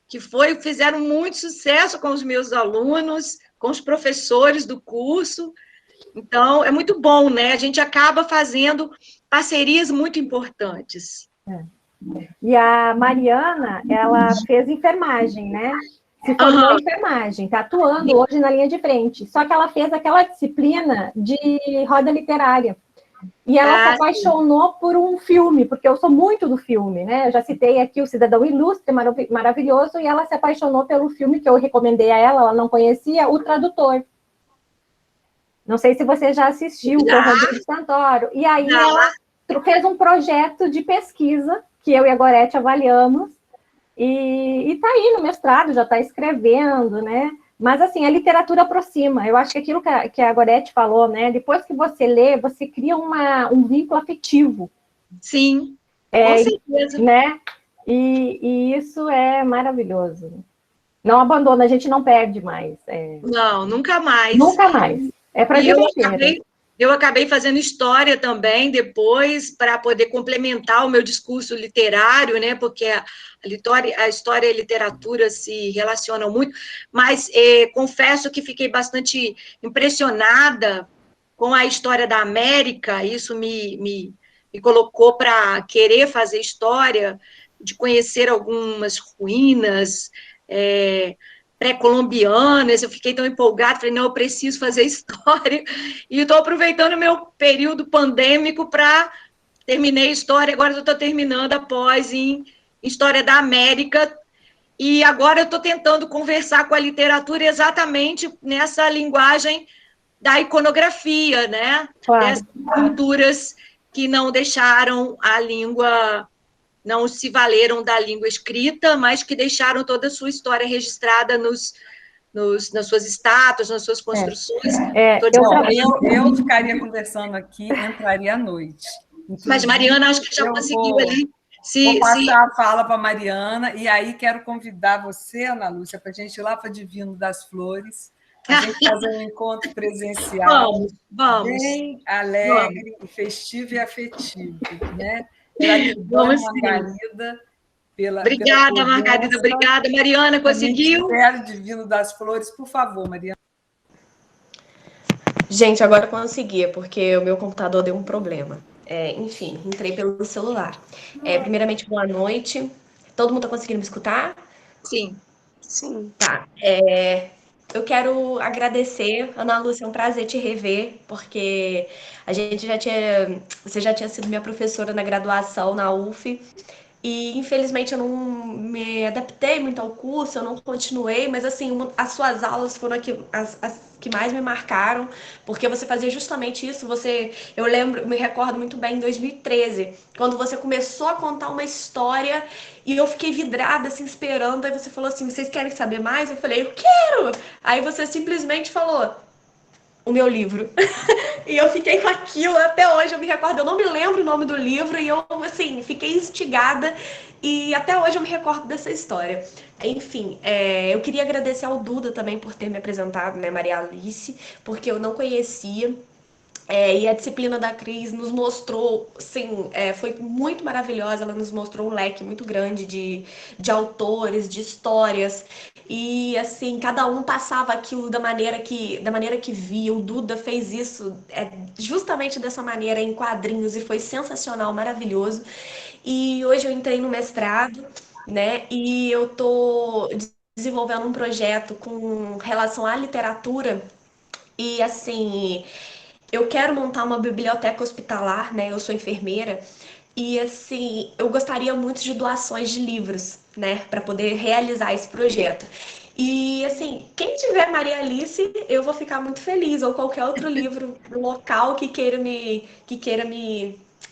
que fizeram muito sucesso com os meus alunos, com os professores do curso. Então, é muito bom, né? A gente acaba fazendo parcerias muito importantes. E a Mariana, ela fez enfermagem, né? Se formou em enfermagem, está atuando hoje na linha de frente. Só que ela fez aquela disciplina de roda literária. E ela se apaixonou por um filme, porque eu sou muito do filme, né? Eu já citei aqui o Cidadão Ilustre, maravilhoso, e ela se apaixonou pelo filme que eu recomendei a ela, ela não conhecia, O Tradutor. Não sei se você já assistiu, com o Rodrigo Santoro. E aí ela fez um projeto de pesquisa, que eu e a Gorete avaliamos, e está aí no mestrado, já está escrevendo, né? Mas, assim, a literatura aproxima. Eu acho que aquilo que a Gorete falou, né? Depois que você lê, você cria um vínculo afetivo. Sim, com certeza. Né? E isso é maravilhoso. Não abandona, a gente não perde mais. Não, nunca mais. Nunca mais. É para a vida inteira. Eu acabei fazendo história também depois, para poder complementar o meu discurso literário, né? Porque a história e a literatura se relacionam muito, mas confesso que fiquei bastante impressionada com a história da América, isso me colocou para querer fazer história, de conhecer algumas ruínas, pré-colombianas, eu fiquei tão empolgada, falei, não, eu preciso fazer história, e estou aproveitando o meu período pandêmico para terminei história, agora eu estou terminando a pós em História da América, e agora eu estou tentando conversar com a literatura exatamente nessa linguagem da iconografia, né? Claro. Dessas culturas que não deixaram a língua, não se valeram da língua escrita, mas que deixaram toda a sua história registrada nas suas estátuas, nas suas construções. Eu ficaria conversando aqui, entraria à noite. Inclusive, mas Mariana, acho que já conseguiu ali. Vou passar a fala para a Mariana, e aí quero convidar você, Ana Lúcia, para a gente ir lá para Divino das Flores, a gente fazer um encontro presencial, bem alegre, festivo e afetivo, né? Vamos, Margarida, obrigada, Margarida, obrigada. Mariana, conseguiu? Espero Divino das Flores, por favor, Mariana. Gente, agora consegui, porque o meu computador deu um problema. Enfim, entrei pelo celular. Primeiramente, boa noite. Todo mundo está conseguindo me escutar? Sim. Tá. Eu quero agradecer, Ana Lúcia, é um prazer te rever, porque você já tinha sido minha professora na graduação na UF, e infelizmente eu não me adaptei muito ao curso, eu não continuei, mas assim, as suas aulas foram as que mais me marcaram, porque você fazia justamente isso. Eu me recordo muito bem em 2013, quando você começou a contar uma história e eu fiquei vidrada, assim, esperando, aí você falou assim, vocês querem saber mais? Eu falei, eu quero! Aí você simplesmente falou, o meu livro. E eu fiquei com aquilo até hoje, eu me recordo, eu não me lembro o nome do livro, e eu, assim, fiquei instigada, e até hoje eu me recordo dessa história. Enfim, eu queria agradecer ao Duda também por ter me apresentado, né, Maria Alice, porque eu não conhecia. E a disciplina da Cris nos mostrou, sim, foi muito maravilhosa, ela nos mostrou um leque muito grande de autores, de histórias, e assim, cada um passava aquilo da maneira que via. O Duda fez isso justamente dessa maneira, em quadrinhos, e foi sensacional, maravilhoso. E hoje eu entrei no mestrado, né, e eu tô desenvolvendo um projeto com relação à literatura, e assim, eu quero montar uma biblioteca hospitalar, né? Eu sou enfermeira e assim, eu gostaria muito de doações de livros, né, para poder realizar esse projeto. E assim, quem tiver Maria Alice, eu vou ficar muito feliz, ou qualquer outro livro local que queira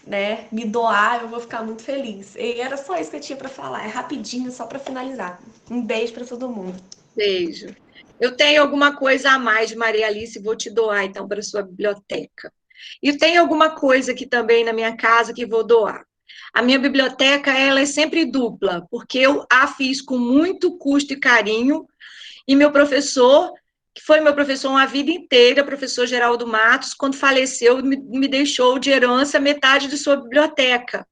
né, me doar, eu vou ficar muito feliz. E era só isso que eu tinha para falar, é rapidinho, só para finalizar. Um beijo para todo mundo. Beijo. Eu tenho alguma coisa a mais de Maria Alice, vou te doar, então, para a sua biblioteca. E tem alguma coisa aqui também na minha casa que vou doar. A minha biblioteca, ela é sempre dupla, porque eu a fiz com muito custo e carinho, e meu professor, que foi meu professor uma vida inteira, professor Geraldo Matos, quando faleceu, me deixou de herança metade de sua biblioteca.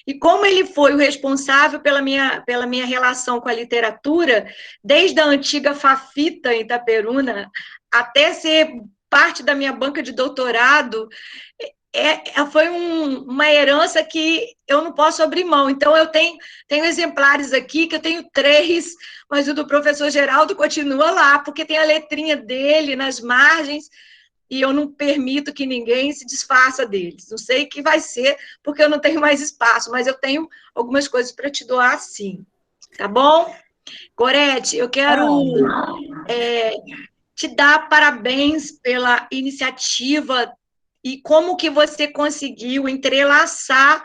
E como ele foi o responsável pela minha relação com a literatura, desde a antiga Fafita em Itaperuna, até ser parte da minha banca de doutorado, foi uma herança que eu não posso abrir mão. Então, eu tenho exemplares aqui, que eu tenho 3, mas o do professor Geraldo continua lá, porque tem a letrinha dele nas margens, e eu não permito que ninguém se desfaça deles. Não sei o que vai ser, porque eu não tenho mais espaço, mas eu tenho algumas coisas para te doar, sim. Tá bom? Gorete, eu quero te dar parabéns pela iniciativa e como que você conseguiu entrelaçar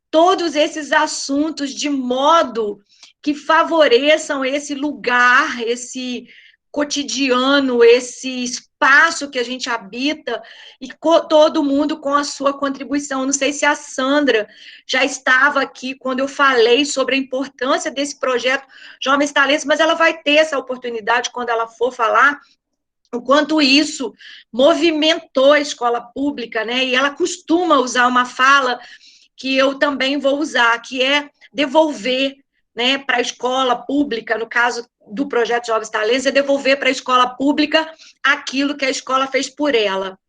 todos esses assuntos de modo que favoreçam esse lugar, esse cotidiano, esse espaço que a gente habita, e todo mundo com a sua contribuição. Não sei se a Sandra já estava aqui quando eu falei sobre a importância desse projeto Jovens Talentos, mas ela vai ter essa oportunidade quando ela for falar, o quanto isso movimentou a escola pública, né? E ela costuma usar uma fala que eu também vou usar, que é devolver, né, para a escola pública, no caso do projeto Jovens Talentos, é devolver para a escola pública aquilo que a escola fez por ela.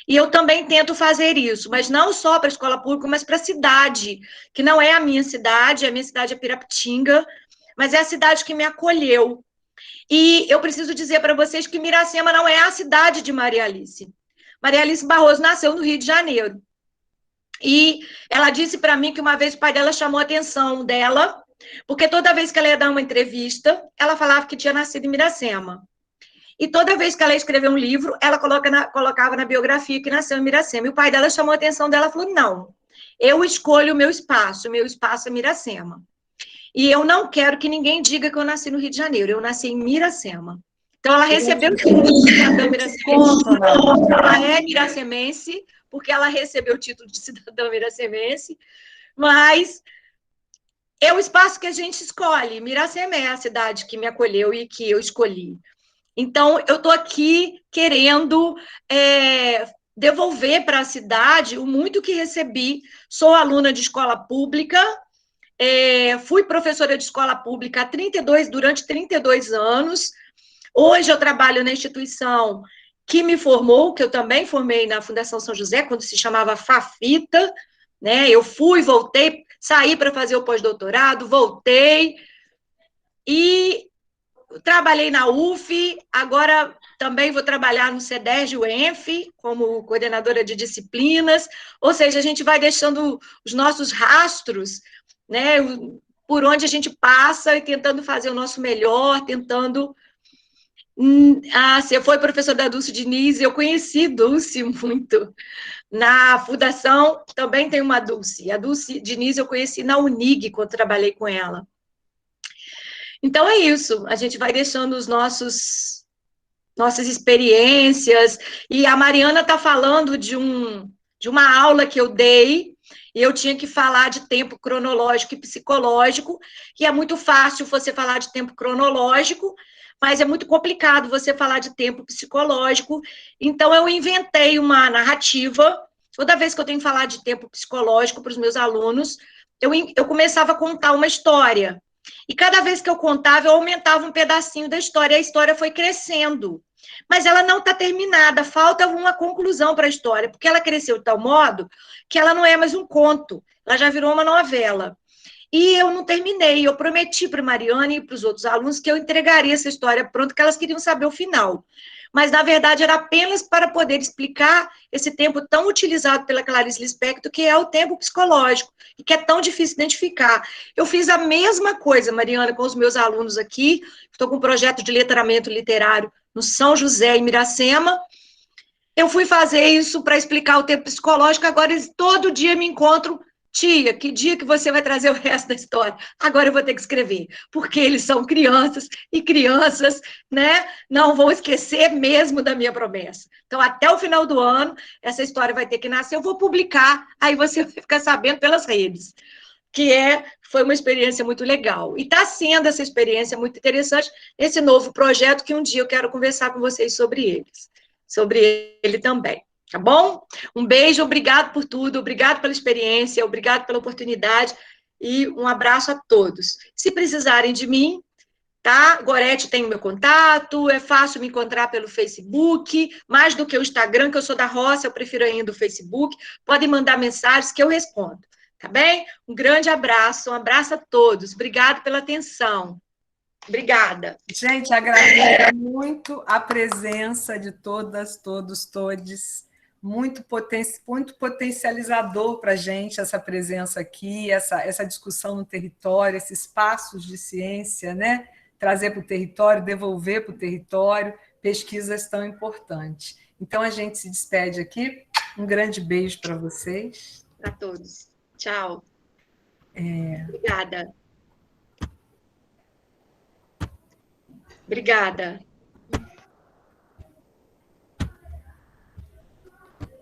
E eu também tento fazer isso, mas não só para a escola pública, mas para a cidade, que não é a minha cidade é Pirapitinga, mas é a cidade que me acolheu. E eu preciso dizer para vocês que Miracema não é a cidade de Maria Alice. Maria Alice Barroso nasceu no Rio de Janeiro. E ela disse para mim que uma vez o pai dela chamou a atenção dela, porque toda vez que ela ia dar uma entrevista, ela falava que tinha nascido em Miracema. E toda vez que ela ia escrever um livro, ela colocava na biografia que nasceu em Miracema. E o pai dela chamou a atenção dela e falou, não, eu escolho o meu espaço é Miracema. E eu não quero que ninguém diga que eu nasci no Rio de Janeiro, eu nasci em Miracema. Então, ela recebeu o título de cidadã miracemense. Ela é miracemense, porque ela recebeu o título de cidadã miracemense, mas é o espaço que a gente escolhe. Miracema é a cidade que me acolheu e que eu escolhi. Então, eu estou aqui querendo devolver para a cidade o muito que recebi. Sou aluna de escola pública, fui professora de escola pública durante 32 anos. Hoje eu trabalho na instituição que me formou, que eu também formei na Fundação São José, quando se chamava Fafita, né? Eu fui, voltei, saí para fazer o pós-doutorado, voltei, e trabalhei na UF, agora também vou trabalhar no CEDERJ-UENF, como coordenadora de disciplinas, ou seja, a gente vai deixando os nossos rastros, né, por onde a gente passa e tentando fazer o nosso melhor, tentando... você foi professora da Dulce Diniz, eu conheci Dulce muito. Na Fundação também tem uma Dulce. A Dulce Diniz eu conheci na Unig, quando trabalhei com ela. Então é isso, a gente vai deixando os nossas experiências, e a Mariana está falando de uma aula que eu dei, e eu tinha que falar de tempo cronológico e psicológico, que é muito fácil você falar de tempo cronológico, mas é muito complicado você falar de tempo psicológico. Então, eu inventei uma narrativa. Toda vez que eu tenho que falar de tempo psicológico para os meus alunos, eu começava a contar uma história. E cada vez que eu contava, eu aumentava um pedacinho da história, e a história foi crescendo. Mas ela não está terminada, falta uma conclusão para a história, porque ela cresceu de tal modo que ela não é mais um conto, ela já virou uma novela. E eu não terminei, eu prometi para a Mariana e para os outros alunos que eu entregaria essa história pronta, que elas queriam saber o final. Mas, na verdade, era apenas para poder explicar esse tempo tão utilizado pela Clarice Lispector, que é o tempo psicológico, e que é tão difícil identificar. Eu fiz a mesma coisa, Mariana, com os meus alunos aqui, estou com um projeto de letramento literário no São José, em Miracema. Eu fui fazer isso para explicar o tempo psicológico, agora eles todo dia me encontram tia, que dia que você vai trazer o resto da história? Agora eu vou ter que escrever, porque eles são crianças, e crianças, né, não vão esquecer mesmo da minha promessa. Então, até o final do ano, essa história vai ter que nascer, eu vou publicar, aí você vai ficar sabendo pelas redes, foi uma experiência muito legal. E está sendo essa experiência muito interessante, esse novo projeto que um dia eu quero conversar com vocês sobre ele também. Tá bom? Um beijo, obrigado por tudo, obrigado pela experiência, obrigado pela oportunidade e um abraço a todos. Se precisarem de mim, tá? Gorete tem o meu contato, é fácil me encontrar pelo Facebook, mais do que o Instagram, que eu sou da roça, eu prefiro ainda o Facebook. Podem mandar mensagens que eu respondo, tá bem? Um grande abraço, um abraço a todos. Obrigado pela atenção. Obrigada. Gente, agradeço muito a presença de todas, todos, todes. Muito potencializador para a gente essa presença aqui, essa discussão no território, esses passos de ciência, né? Trazer para o território, devolver para o território, pesquisas tão importantes. Então, a gente se despede aqui. Um grande beijo para vocês. Para todos. Tchau. Obrigada. Obrigada.